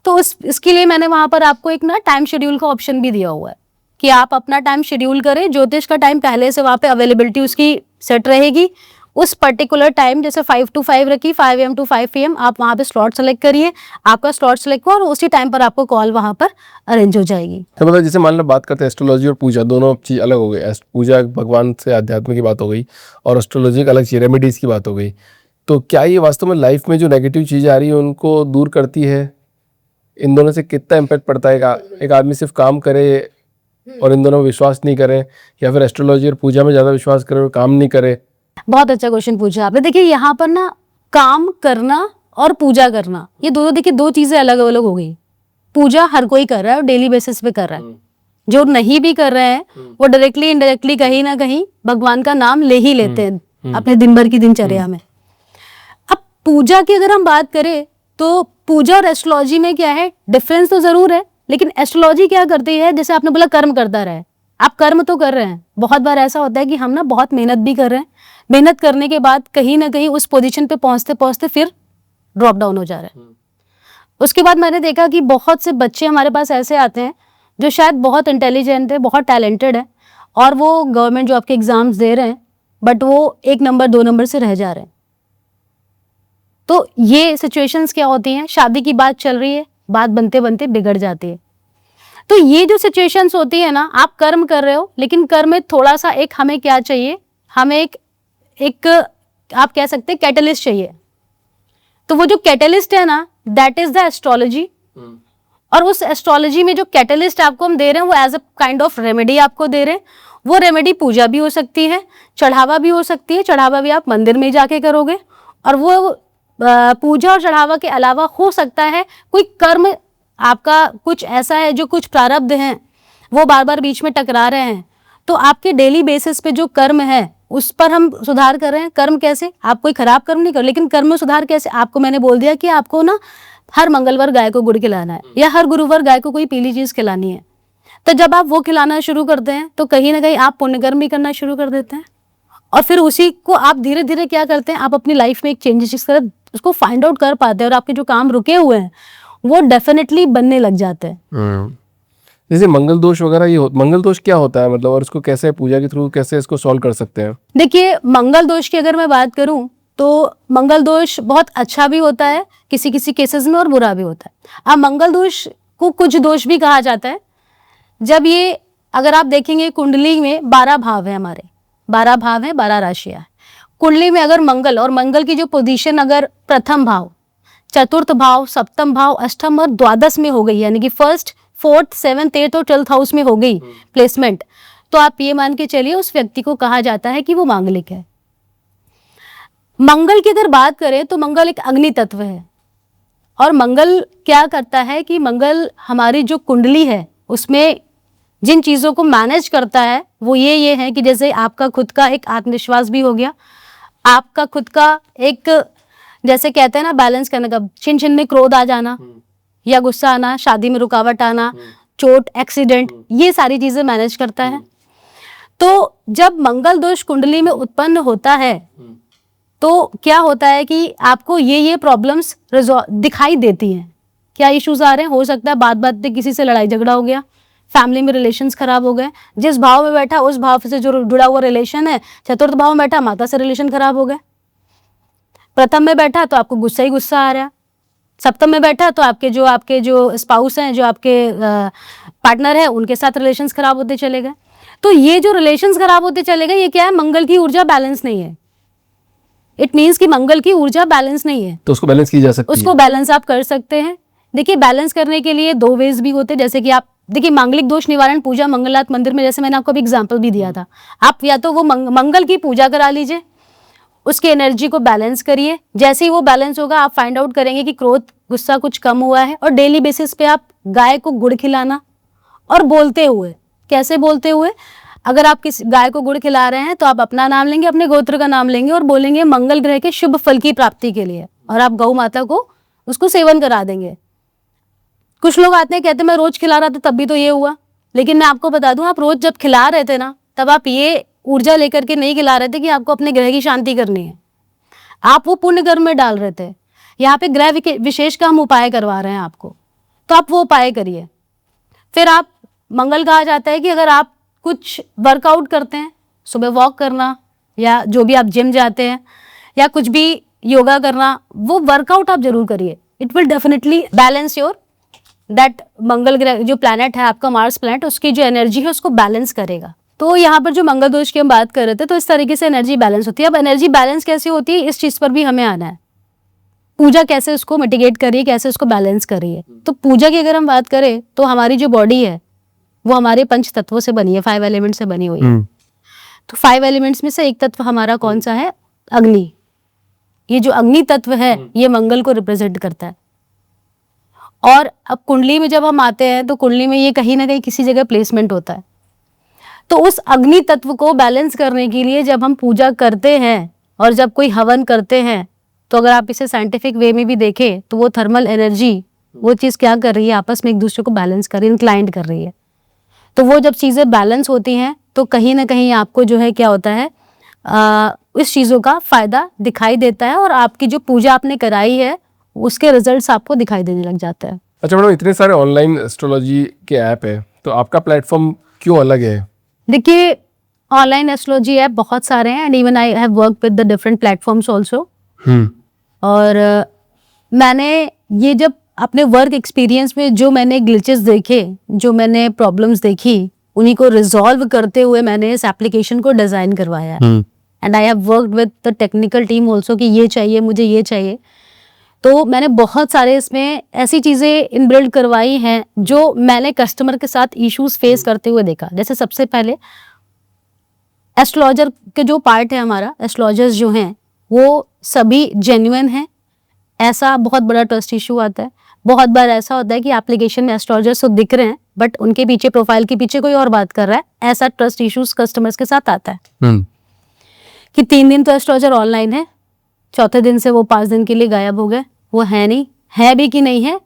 तो इसके लिए मैंने वहाँ पर आपको एक ना टाइम शेड्यूल का ऑप्शन भी दिया हुआ है कि आप अपना टाइम शेड्यूल करें। ज्योतिष का टाइम पहले से वहाँ पे अवेलेबिलिटी उसकी सेट रहेगी। उस पर्टिकुलर टाइम जैसे 5 to 5 रखी, 5 AM to 5 PM, आप वहाँ पे स्लॉट सेलेक्ट करिए, आपका स्लॉट सेलेक्ट हुआ और उसी टाइम पर आपको कॉल वहाँ पर अरेंज हो जाएगी। तो मतलब जैसे मान लो बात करते हैं एस्ट्रोलॉजी और पूजा, दोनों चीज़ अलग हो गई। पूजा भगवान से अध्यात्म की बात हो गई और एस्ट्रोलॉजी एक अलग चीज़, रेमेडीज़ की बात हो गई। तो क्या ये वास्तव में लाइफ में जो नेगेटिव चीज़ें आ रही हैं उनको दूर करती है? इन दोनों से कितना इम्पैक्ट पड़ता है? एक आदमी सिर्फ काम करे और इन दोनों में विश्वास नहीं करे, या फिर एस्ट्रोलॉजी और पूजा में ज़्यादा विश्वास करे और काम नहीं करे? बहुत अच्छा क्वेश्चन पूछा आपने। देखिए यहाँ पर ना काम करना और पूजा करना, ये दोनों देखिए दो चीजें अलग अलग हो गई। पूजा हर कोई कर रहा है और डेली बेसिस पे कर रहा है। जो नहीं भी कर रहे हैं वो डायरेक्टली इनडायरेक्टली कहीं ना कहीं भगवान का नाम ले ही लेते हैं अपने दिन भर की दिनचर्या में। अब पूजा की अगर हम बात करें तो पूजा और एस्ट्रोलॉजी में क्या है, डिफरेंस तो जरूर है, लेकिन एस्ट्रोलॉजी क्या करती है, जैसे आपने बोला कर्म करता रहे, आप कर्म तो कर रहे हैं। बहुत बार ऐसा होता है कि हम ना बहुत मेहनत भी कर रहे हैं, मेहनत करने के बाद कहीं ना कहीं उस पोजीशन पे पहुंचते पहुंचते फिर ड्रॉप डाउन हो जा रहे हैं। उसके बाद मैंने देखा कि बहुत से बच्चे हमारे पास ऐसे आते हैं जो शायद बहुत इंटेलिजेंट है, बहुत टैलेंटेड है, और वो गवर्नमेंट जॉब के एग्जाम्स दे रहे हैं, बट वो 1 नंबर 2 नंबर से रह जा रहे हैं। तो ये सिचुएशंस क्या होती हैं, शादी की बात चल रही है, बात बनते बनते बिगड़ जाती है। तो ये जो सिचुएशंस होती है ना, आप कर्म कर रहे हो, लेकिन कर्म में थोड़ा सा एक हमें क्या चाहिए, हमें एक आप कह सकते हैं कैटलिस्ट चाहिए। तो वो जो कैटलिस्ट है ना, दैट इज द एस्ट्रोलॉजी। और उस एस्ट्रोलॉजी में जो कैटलिस्ट आपको हम दे रहे हैं वो as a kind of remedy आपको दे रहे हैं। वो रेमेडी पूजा भी हो सकती है, चढ़ावा भी हो सकती है। चढ़ावा भी आप मंदिर में जाके करोगे, और वो पूजा और चढ़ावा के अलावा हो सकता है कोई कर्म आपका कुछ ऐसा है, जो कुछ प्रारब्ध हैं वो बार बार बीच में टकरा रहे हैं, तो आपके डेली बेसिस पे जो कर्म है उस पर हम सुधार कर रहे हैं। कर्म कैसे, आप कोई खराब कर्म नहीं कर, लेकिन कर्म में सुधार कैसे, आपको मैंने बोल दिया कि आपको ना हर मंगलवार गाय को गुड़ खिलाना है, या हर गुरुवार गाय को कोई पीली चीज खिलानी है। तो जब आप वो खिलाना शुरू करते हैं तो कहीं ना कहीं आप पुण्य कर्म भी करना शुरू कर देते हैं, और फिर उसी को आप धीरे धीरे क्या करते हैं, आप अपनी लाइफ में एक चेंजेस कर उसको फाइंड आउट कर पाते हैं, और आपके जो काम रुके हुए हैं वो डेफिनेटली बनने लग जाते हैं। जैसे मंगल दोष वगैरह, ये मंगल दोष क्या होता है मतलब, और इसको कैसे पूजा के थ्रू कैसे इसको सॉल्व कर सकते हैं? देखिए मंगल दोष की अगर मैं बात करूं तो मंगल दोष बहुत अच्छा भी होता है किसी किसी केसेस में, और बुरा भी होता है। अब मंगल दोष को कुछ दोष भी कहा जाता है। जब ये अगर आप देखेंगे कुंडली में 12 भाव है, हमारे 12 भाव है, 12 राशियां। कुंडली में अगर मंगल, और मंगल की जो पोजीशन अगर प्रथम भाव, चतुर्थ भाव, सप्तम भाव, अष्टम और द्वादश में हो गई, यानी कि 1st, 4th, 7th, 8th और 12th हाउस में हो गई प्लेसमेंट, तो आप ये मान के चलिए उस व्यक्ति को कहा जाता है कि वो मांगलिक है। मंगल की अगर बात करें तो मंगल एक अग्नि तत्व है, और मंगल क्या करता है कि मंगल हमारी जो कुंडली है उसमें जिन चीज़ों को मैनेज करता है वो ये है कि जैसे आपका खुद का एक आत्मविश्वास भी हो गया, आपका खुद का एक, जैसे कहते हैं ना बैलेंस करने का, छिन छिन में क्रोध आ जाना या गुस्सा आना, शादी में रुकावट आना, चोट, एक्सीडेंट, ये सारी चीजें मैनेज करता है। तो जब मंगल दोष कुंडली में उत्पन्न होता है तो क्या होता है कि आपको ये प्रॉब्लम्स दिखाई देती हैं। क्या इश्यूज आ रहे हैं, हो सकता है बात बात पे किसी से लड़ाई झगड़ा हो गया, फैमिली में रिलेशंस खराब हो गए, जिस भाव में बैठा उस भाव से जो जुड़ा हुआ रिलेशन है, चतुर्थ भाव में बैठा माता से रिलेशन खराब हो गए, प्रथम में बैठा तो आपको गुस्सा ही गुस्सा आ रहा है, सप्तम में बैठा तो आपके जो स्पाउस हैं, जो आपके पार्टनर है, उनके साथ रिलेशंस खराब होते चले गए। तो ये जो रिलेशंस खराब होते चले गए, ये क्या है, मंगल की ऊर्जा बैलेंस नहीं है। इट मीन्स कि मंगल की ऊर्जा बैलेंस नहीं है, तो उसको बैलेंस की जा सकती है। उसको बैलेंस आप कर सकते हैं। देखिए बैलेंस करने के लिए 2 वेज भी होते हैं, जैसे कि आप देखिए मांगलिक दोष निवारण पूजा मंगलनाथ मंदिर में, जैसे मैंने आपको अभी एग्जाम्पल भी दिया था, आप या तो वो मंगल की पूजा करा लीजिए, उसकी एनर्जी को बैलेंस करिए। जैसे ही वो बैलेंस होगा आप फाइंड आउट करेंगे कि क्रोध गुस्सा कुछ कम हुआ है, और डेली बेसिस पे आप गाय को गुड़ खिलाना, और बोलते हुए, कैसे बोलते हुए, अगर आप किसी गाय को गुड़ खिला रहे हैं तो आप अपना नाम लेंगे, अपने गोत्र का नाम लेंगे और बोलेंगे मंगल ग्रह के शुभ फल की प्राप्ति के लिए, और आप गौ माता को उसको सेवन करा देंगे। कुछ लोग आते हैं कहते हैं मैं रोज खिला रहा था तब भी तो ये हुआ, लेकिन मैं आपको बता दूं, आप रोज जब खिला रहे थे ना, तब आप ये ऊर्जा लेकर के नहीं खिला रहे थे कि आपको अपने ग्रह की शांति करनी है, आप वो पुण्य कर्म में डाल रहे थे। यहाँ पे ग्रह विशेष का हम उपाय करवा रहे हैं आपको, तो आप वो उपाय करिए। फिर आप, मंगल कहा जाता है कि अगर आप कुछ वर्कआउट करते हैं, सुबह वॉक करना, या जो भी आप जिम जाते हैं, या कुछ भी योगा करना, वो वर्कआउट आप जरूर करिए। It will definitely balance your that Mangal ग्रह जो प्लैनेट है आपका, मार्स प्लैनेट, उसकी जो एनर्जी है उसको बैलेंस करेगा। तो यहाँ पर जो मंगल दोष की हम बात कर रहे थे, तो इस तरीके से एनर्जी बैलेंस होती है। अब एनर्जी बैलेंस कैसे होती है, इस चीज पर भी हमें आना है। पूजा कैसे उसको मिटिगेट करिए, कैसे उसको बैलेंस करिए। तो पूजा की अगर हम बात करें तो हमारी जो बॉडी है वो हमारे पंच तत्वों से बनी है, 5 एलिमेंट से बनी हुई है। तो 5 एलिमेंट्स में से एक तत्व हमारा कौन सा है, अग्नि। ये जो अग्नि तत्व है ये मंगल को रिप्रेजेंट करता है। और अब कुंडली में जब हम आते हैं तो कुंडली में ये कहीं ना कहीं किसी जगह प्लेसमेंट होता है। तो उस अग्नि तत्व को बैलेंस करने के लिए जब हम पूजा करते हैं और जब कोई हवन करते हैं, तो अगर आप इसे साइंटिफिक वे में भी देखें तो वो थर्मल एनर्जी, वो चीज़ क्या कर रही है, आपस में एक दूसरे को बैलेंस कर रही है, इंक्लाइंड कर रही है। तो वो जब चीज़ें बैलेंस होती हैं तो कहीं ना कहीं आपको जो है क्या होता है, इस चीज़ों का फायदा दिखाई देता है, और आपकी जो पूजा आपने कराई है उसके रिजल्ट्स आपको दिखाई देने लग जाता है। अच्छा मैडम, इतने सारे ऑनलाइन एस्ट्रोलॉजी के ऐप है, तो आपका प्लेटफॉर्म क्यों अलग है? देखिए, ऑनलाइन एस्ट्रोलॉजी ऐप बहुत सारे हैं, and even I have work with the different platforms also. और मैंने ये जब अपने वर्क एक्सपीरियंस में जो मैंने ग्लिचेस देखे, जो मैंने प्रॉब्लम्स देखी, उन्हीं को रिजॉल्व करते हुए मैंने इस एप्लीकेशन को डिजाइन करवाया। And I have worked with the technical team also कि ये चाहिए मुझे, ये चाहिए। तो मैंने बहुत सारे इसमें ऐसी चीज़ें इनबिल्ड करवाई हैं जो मैंने कस्टमर के साथ इश्यूज फेस करते हुए देखा। जैसे सबसे पहले एस्ट्रोलॉजर के जो पार्ट है हमारा, एस्ट्रोलॉजर्स जो हैं वो सभी जेन्युइन हैं, ऐसा बहुत बड़ा ट्रस्ट इशू आता है। बहुत बार ऐसा होता है कि एप्लीकेशन में एस्ट्रोलॉजर्स तो दिख रहे हैं बट उनके पीछे, प्रोफाइल के पीछे कोई और बात कर रहा है। ऐसा ट्रस्ट इश्यूज कस्टमर्स के साथ आता है कि 3 दिन तो एस्ट्रोलॉजर ऑनलाइन है, चौथे दिन से वो 5 दिन के लिए गायब हो गए, वो है नहीं, है भी कि नहीं है,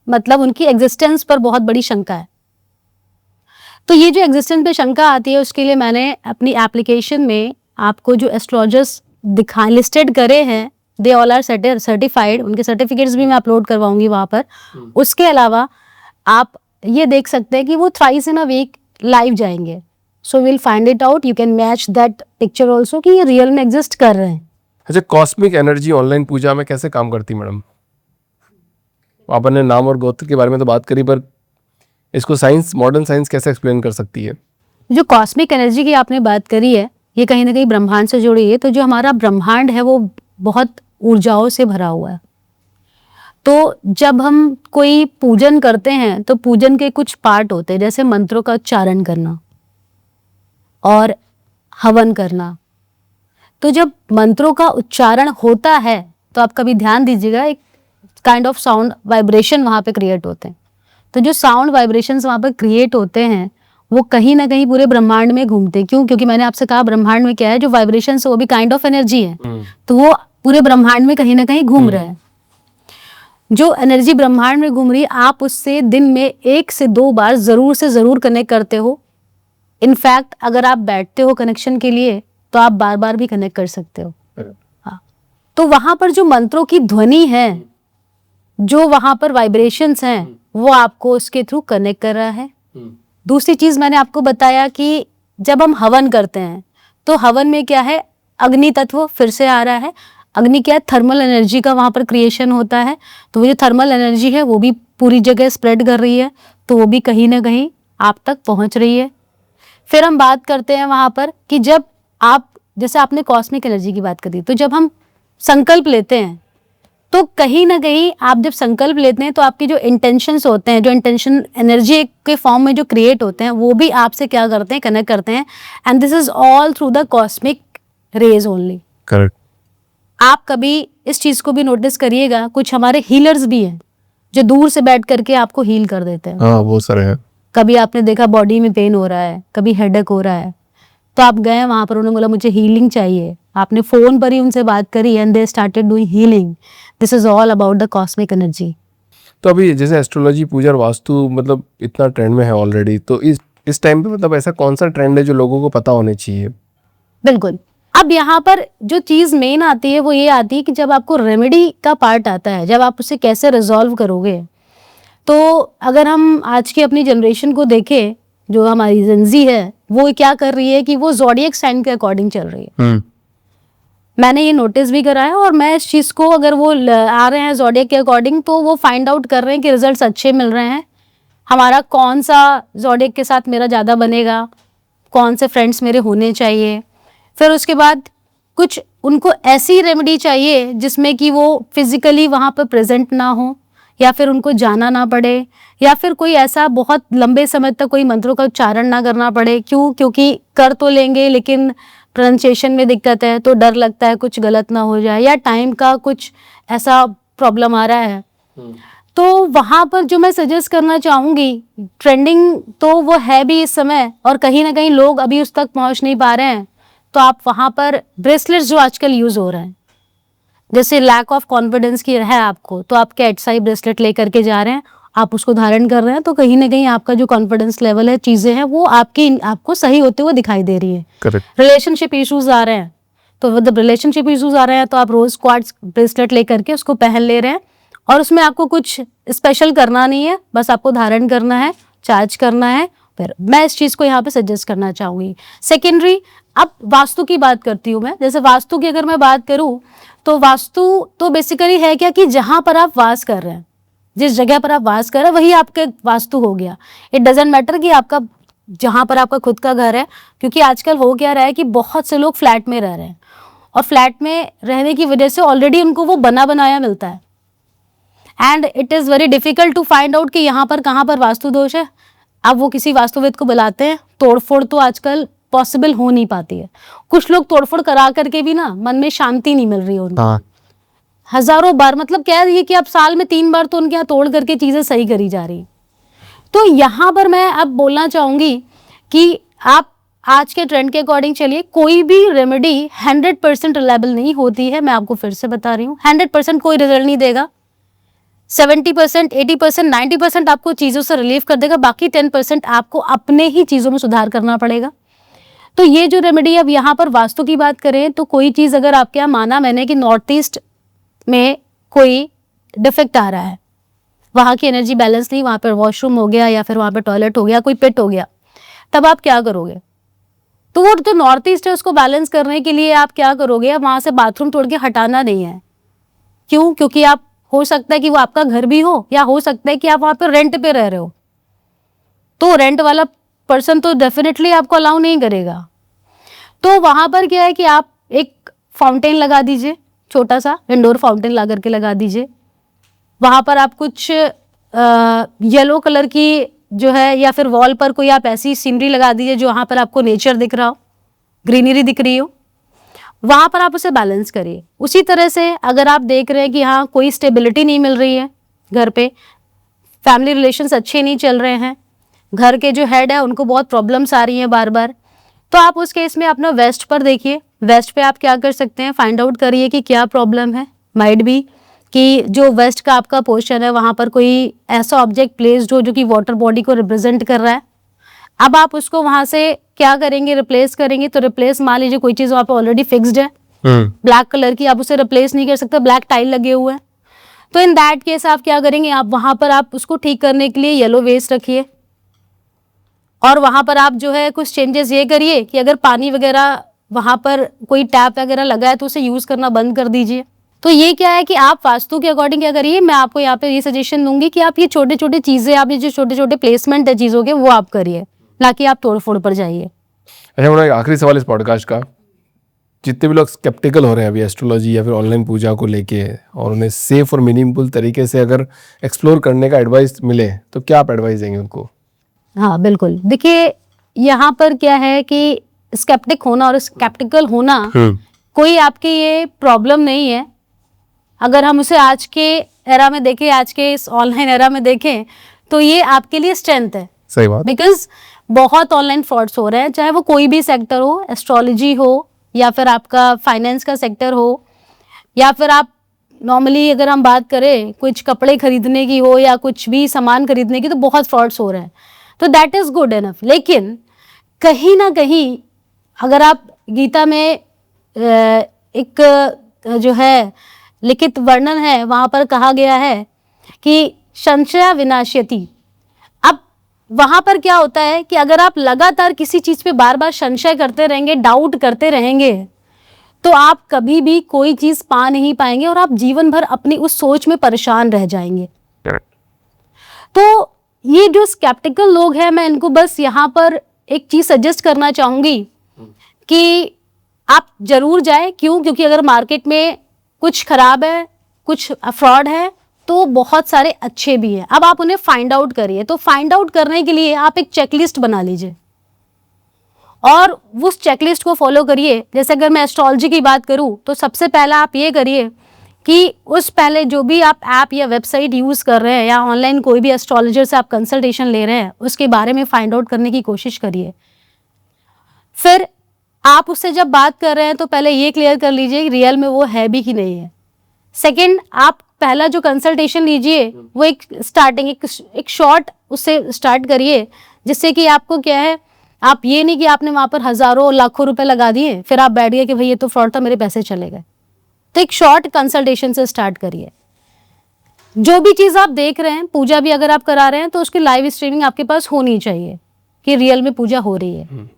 मतलब उनकी एग्जिस्टेंस पर बहुत बड़ी शंका है। तो ये जो एग्जिस्टेंस पे शंका आती है उसके लिए मैंने अपनी एप्लीकेशन में आपको जो एस्ट्रोलॉजर्स दिखा लिस्टेड करे हैं, दे ऑल आर सर्टिफाइड, उनके सर्टिफिकेट्स भी मैं अपलोड करवाऊंगी वहां पर। उसके अलावा आप ये देख सकते हैं कि वो thrice in a week live जाएंगे। So will find it out, you can match that picture also कि ये रियल में एग्जिस्ट कर रहे हैं। अच्छा, कॉस्मिक एनर्जी ऑनलाइन पूजा में कैसे काम करती मैडम? आपने नाम और गोत्र के बारे में तो बात करी, पर इसको साइंस, मॉडर्न साइंस कैसे एक्सप्लेन कर सकती है? जो कॉस्मिक एनर्जी की आपने बात करी है, ये कहीं ना कहीं ब्रह्मांड से जुड़ी है। तो जो हमारा ब्रह्मांड है वो बहुत ऊर्जाओं से भरा हुआ है। तो जब हम कोई पूजन करते हैं तो पूजन के कुछ पार्ट होते हैं, जैसे मंत्रों का उच्चारण करना और हवन करना। तो जब मंत्रों का उच्चारण होता है तो आप कभी ध्यान दीजिएगा, एक काइंड ऑफ साउंड वाइब्रेशन वहाँ पे क्रिएट होते हैं। तो जो साउंड वाइब्रेशंस वहाँ पे क्रिएट होते हैं वो कहीं ना कहीं पूरे ब्रह्मांड में घूमते हैं। क्यों? क्योंकि मैंने आपसे कहा ब्रह्मांड में क्या है, जो वाइब्रेशंस है वो भी काइंड ऑफ एनर्जी है। तो वो पूरे ब्रह्मांड में कहीं ना कहीं घूम रहे हैं। जो एनर्जी ब्रह्मांड में घूम रही है, आप उससे दिन में 1 से 2 बार जरूर से जरूर कनेक्ट करते हो। इनफैक्ट अगर आप बैठते हो कनेक्शन के लिए तो आप बार बार भी कनेक्ट कर सकते हो। हाँ, तो वहां पर जो मंत्रों की ध्वनि है, जो वहां पर वाइब्रेशंस हैं, वो आपको उसके थ्रू कनेक्ट कर रहा है। दूसरी चीज मैंने आपको बताया कि जब हम हवन करते हैं तो हवन में क्या है, अग्नि तत्व फिर से आ रहा है। अग्नि क्या है, थर्मल एनर्जी का वहां पर क्रिएशन होता है। तो वो जो थर्मल एनर्जी है वो भी पूरी जगह स्प्रेड कर रही है, तो वो भी कहीं ना कहीं आप तक पहुंच रही है। फिर हम बात करते हैं वहां पर कि जब आप, जैसे आपने कॉस्मिक एनर्जी की बात करी, तो जब हम संकल्प लेते हैं तो कहीं ना कहीं आप जब संकल्प लेते हैं तो आपकी जो इंटेंशंस होते हैं, जो इंटेंशन एनर्जी के फॉर्म में जो क्रिएट होते हैं, वो भी आपसे क्या करते हैं, कनेक्ट करते हैं। And this is all through the cosmic rays only. Correct. आप कभी इस चीज को भी नोटिस करिएगा, कुछ हमारे हीलर्स भी हैं जो दूर से बैठ करके आपको हील कर देते हैं। हाँ बहुत सारे हैं। कभी आपने देखा बॉडी में पेन हो रहा है, कभी हेडेक हो रहा है, तो आप गए वहां पर, उन्होंने बोला मुझे हीलिंग चाहिए, आपने फोन पर ही उनसे बात करी and they started doing healing. This is all about the cosmic energy. तो अभी जैसे एस्ट्रोलॉजी, पूजा और वास्तु मतलब इतना ट्रेंड में है ऑलरेडी, तो इस टाइम पे मतलब ऐसा कौन सा ट्रेंड है जो लोगों को पता होने चाहिए? बिल्कुल। अब यहाँ पर जो चीज मेन आती है वो ये आती है कि जब आपको रेमेडी का पार्ट आता है, जब आप उसे कैसे रिजॉल्व करोगे। तो अगर हम आज की अपनी जनरेशन को देखें, जो हमारी जेनजी है, वो क्या कर रही है कि वो ज़ोडिएक साइन के अकॉर्डिंग चल रही है। मैंने ये नोटिस भी करा है, और मैं इस चीज़ को, अगर वो आ रहे हैं ज़ोडिएक के अकॉर्डिंग, तो वो फाइंड आउट कर रहे हैं कि रिजल्ट्स अच्छे मिल रहे हैं, हमारा कौन सा ज़ोडिएक के साथ मेरा ज़्यादा बनेगा, कौन से फ्रेंड्स मेरे होने चाहिए। फिर उसके बाद कुछ उनको ऐसी रेमेडी चाहिए जिसमें कि वो फिजिकली वहाँ पर प्रेजेंट ना हो, या फिर उनको जाना ना पड़े, या फिर कोई ऐसा बहुत लंबे समय तक कोई मंत्रों का उच्चारण ना करना पड़े। क्योंकि कर तो लेंगे लेकिन प्रोनाउंसिएशन में दिक्कत है, तो डर लगता है कुछ गलत ना हो जाए, या टाइम का कुछ ऐसा प्रॉब्लम आ रहा है। तो वहाँ पर जो मैं सजेस्ट करना चाहूँगी, ट्रेंडिंग तो वो है भी इस समय, और कहीं ना कहीं लोग अभी उस तक पहुँच नहीं पा रहे हैं, तो आप वहाँ पर ब्रेसलेट्स जो आजकल यूज़ हो रहे हैं, जैसे लैक ऑफ कॉन्फिडेंस की है आपको, तो आप कैट्स आई ब्रेसलेट लेकर के जा रहे हैं, आप उसको धारण कर रहे हैं, तो कहीं ना कहीं आपका जो कॉन्फिडेंस लेवल है, चीज़ें हैं, वो आपको सही होते हुए दिखाई दे रही है। करेक्ट। रिलेशनशिप इश्यूज आ रहे हैं, तो जब रिलेशनशिप इश्यूज आ रहे हैं, तो आप रोज क्वार्ट्ज ब्रेसलेट लेकर के उसको पहन ले रहे हैं, और उसमें आपको कुछ स्पेशल करना नहीं है, बस आपको धारण करना है, चार्ज करना है। फिर मैं इस चीज़ को यहाँ पे सजेस्ट करना चाहूँगी। सेकेंडरी, अब वास्तु की बात करती हूँ मैं। जैसे वास्तु की अगर मैं बात करूँ, तो वास्तु तो बेसिकली है क्या कि जहाँ पर आप वास कर रहे हैं, जिस जगह पर आप वास कर रहे हैं, वही आपका वास्तु हो गया। इट डजेंट मैटर कि आपका जहाँ पर आपका खुद का घर है, क्योंकि आजकल हो क्या रहा है कि बहुत से लोग फ्लैट में रह रहे हैं, और फ्लैट में रहने की वजह से ऑलरेडी उनको वो बना बनाया मिलता है, and it is very difficult to find out कि यहाँ पर कहाँ पर वास्तु दोष है। अब वो किसी वास्तुविद को बुलाते हैं, तोड़फोड़ तो आजकल पॉसिबल हो नहीं पाती है। कुछ लोग तोड़फोड़ करा करके भी ना मन में शांति नहीं मिल रही है उनको। हजारों बार, मतलब कह रही है कि अब साल में 3 बार तो उनके यहाँ तोड़ करके चीजें सही करी जा रही। तो यहाँ पर मैं अब बोलना चाहूंगी कि आप आज के ट्रेंड के अकॉर्डिंग चलिए। कोई भी रेमेडी 100% रिलायबल नहीं होती है, मैं आपको फिर से बता रही हूँ। 100% कोई रिजल्ट नहीं देगा। 70%, 80%, 90% आपको चीज़ों से रिलीव कर देगा, बाकी 10% आपको अपने ही चीज़ों में सुधार करना पड़ेगा। तो ये जो रेमेडी, अब यहाँ पर वास्तु की बात करें, तो कोई चीज़ अगर आपके यहाँ, माना मैंने कि नॉर्थ ईस्ट में कोई डिफेक्ट आ रहा है, वहाँ की एनर्जी बैलेंस नहीं, वहाँ पर वॉशरूम हो गया, या फिर वहाँ पर टॉयलेट हो गया, कोई पिट हो गया, तब आप क्या करोगे? तो वो जो नॉर्थ ईस्ट है उसको बैलेंस करने के लिए आप क्या करोगे? वहाँ से बाथरूम तोड़ के हटाना नहीं है। क्यों? क्योंकि आप, हो सकता है कि वो आपका घर भी हो, या हो सकता है कि आप वहाँ पर रेंट पे रह रहे हो, तो रेंट वाला पर्सन तो डेफिनेटली आपको अलाउ नहीं करेगा। तो वहाँ पर क्या है कि आप एक फाउंटेन लगा दीजिए, छोटा सा इंडोर फाउंटेन ला करके लगा दीजिए। वहाँ पर आप कुछ येलो कलर की जो है, या फिर वॉल पर कोई आप ऐसी सीनरी लगा दीजिए जो वहाँ पर आपको नेचर दिख रहा हो, ग्रीनरी दिख रही हो, वहाँ पर आप उसे बैलेंस करिए। उसी तरह से अगर आप देख रहे हैं कि हाँ कोई स्टेबिलिटी नहीं मिल रही है घर पे, फैमिली रिलेशंस अच्छे नहीं चल रहे हैं, घर के जो हेड है उनको बहुत प्रॉब्लम्स आ रही हैं बार बार, तो आप उस केस में अपना वेस्ट पर देखिए। वेस्ट पे आप क्या कर सकते हैं, फाइंड आउट करिए कि क्या प्रॉब्लम है। माइट बी कि जो वेस्ट का आपका पोर्शन है, वहाँ पर कोई ऐसा ऑब्जेक्ट प्लेस्ड हो जो कि वाटर बॉडी को रिप्रेजेंट कर रहा है। अब आप उसको वहाँ से क्या करेंगे, रिप्लेस करेंगे। तो रिप्लेस, मान लीजिए कोई चीज़ वहाँ पे ऑलरेडी फिक्स्ड है, ब्लैक कलर की, आप उसे रिप्लेस नहीं कर सकते, ब्लैक टाइल लगे हुए हैं, तो इन दैट केस आप क्या करेंगे, आप वहाँ पर आप उसको ठीक करने के लिए येलो वेस्ट रखिए, और वहाँ पर आप जो है कुछ चेंजेस ये करिए कि अगर पानी वगैरह वहाँ पर कोई टैप वगैरह लगा है तो उसे यूज़ करना बंद कर दीजिए। तो ये क्या है कि आप वास्तु के अकॉर्डिंग क्या करिए, मैं आपको यहाँ पे ये सजेशन दूंगी कि आप ये छोटे छोटे चीज़ें, आप ये जो छोटे छोटे प्लेसमेंट है चीज़ों के, वो आप करिए, ना कि आप तोड़-फोड़ पर जाइए। अच्छा, मेरा एक आखिरी सवाल इस पॉडकास्ट का, जितने भी लोग स्केप्टिकल हो रहे हैं अभी एस्ट्रोलॉजी या फिर ऑनलाइन पूजा को लेके, और उन्हें सेफ और मीनिंगफुल तरीके से अगर एक्सप्लोर करने का एडवाइस मिले, तो क्या आप एडवाइस देंगे उनको? हाँ बिल्कुल, देखिए यहाँ पर क्या है कि स्केप्टिक होना और स्केप्टिकल होना कोई आपकी ये प्रॉब्लम नहीं है। अगर हम उसे आज के एरा में देखें, आज के इस ऑनलाइन एरा में देखें, तो ये आपके लिए स्ट्रेंथ है। सही बात। बिकॉज बहुत ऑनलाइन फ्रॉड्स हो रहे हैं, चाहे वो कोई भी सेक्टर हो, एस्ट्रोलॉजी हो या फिर आपका फाइनेंस का सेक्टर हो, या फिर आप नॉर्मली अगर हम बात करें कुछ कपड़े खरीदने की हो या कुछ भी सामान खरीदने की, तो बहुत फ्रॉड्स हो रहे हैं। तो दैट इज़ गुड इनफ। लेकिन कहीं ना कहीं अगर आप गीता में एक जो है लिखित वर्णन है, वहाँ पर कहा गया है कि संशय विनाश्यति। अब वहाँ पर क्या होता है कि अगर आप लगातार किसी चीज़ पे बार बार संशय करते रहेंगे, डाउट करते रहेंगे, तो आप कभी भी कोई चीज़ पा नहीं पाएंगे और आप जीवन भर अपनी उस सोच में परेशान रह जाएंगे। तो ये जो स्केप्टिकल लोग हैं, मैं इनको बस यहाँ पर एक चीज़ सजेस्ट करना चाहूँगी कि आप जरूर जाएं। क्यों? क्योंकि अगर मार्केट में कुछ खराब है, कुछ फ्रॉड है, तो बहुत सारे अच्छे भी हैं। अब आप उन्हें फाइंड आउट करिए। तो फाइंड आउट करने के लिए आप एक चेकलिस्ट बना लीजिए और उस चेकलिस्ट को फॉलो करिए। जैसे अगर मैं एस्ट्रोलॉजी की बात करूं, तो सबसे पहला आप ये करिए कि उस पहले जो भी आप ऐप या वेबसाइट यूज़ कर रहे हैं या ऑनलाइन कोई भी एस्ट्रोलॉजर से आप कंसल्टेशन ले रहे हैं, उसके बारे में फाइंड आउट करने की कोशिश करिए। फिर आप उससे जब बात कर रहे हैं तो पहले ये क्लियर कर लीजिए कि रियल में वो है भी कि नहीं है। सेकंड, आप पहला जो कंसल्टेशन लीजिए वो एक स्टार्टिंग एक शॉर्ट उससे स्टार्ट करिए, जिससे कि आपको क्या है, आप ये नहीं कि आपने वहाँ पर हज़ारों लाखों रुपए लगा दिए फिर आप बैठ गए कि भाई ये तो फ्रॉड था, मेरे पैसे चले गए। तो एक शॉर्ट कंसल्टेशन से स्टार्ट करिए। जो भी चीज़ आप देख रहे हैं, पूजा भी अगर आप करा रहे हैं, तो उसकी लाइव स्ट्रीमिंग आपके पास होनी चाहिए कि रियल में पूजा हो रही है।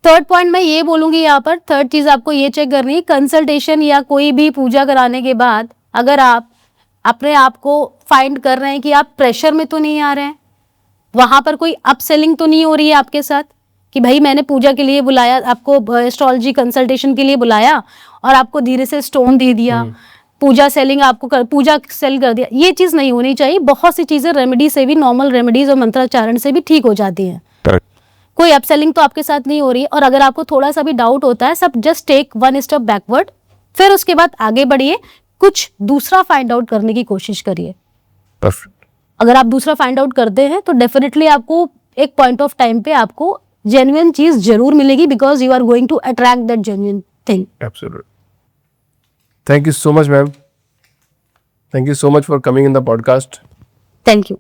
थर्ड पॉइंट मैं ये बोलूँगी यहाँ पर, थर्ड चीज़ आपको ये चेक करनी है, कंसल्टेशन या कोई भी पूजा कराने के बाद अगर आप अपने आप को फाइंड कर रहे हैं कि आप प्रेशर में तो नहीं आ रहे हैं, वहाँ पर कोई अपसेलिंग तो नहीं हो रही है आपके साथ कि भाई मैंने पूजा के लिए बुलाया, आपको एस्ट्रोलॉजी कंसल्टेशन के लिए बुलाया और आपको धीरे से स्टोन दे दिया, पूजा सेलिंग आपको पूजा सेल कर दिया, ये चीज़ नहीं होनी चाहिए। बहुत सी चीज़ें रेमेडी से भी, नॉर्मल रेमेडीज और मंत्राचारण से भी ठीक हो जाती हैं। कोई अपसेलिंग तो आपके साथ नहीं हो रही है। और अगर आपको थोड़ा सा भी डाउट होता है, सब just take one step backward, फिर उसके बाद आगे बढ़िए, कुछ दूसरा फाइंड आउट करने की कोशिश करिए। अगर आप दूसरा फाइंड आउट करते हैं तो डेफिनेटली आपको एक पॉइंट ऑफ टाइम पे आपको जेन्युइन चीज जरूर मिलेगी, because you are going to attract that genuine thing. Absolutely. Thank you so much, ma'am. Thank you so much for coming in the podcast. Thank you.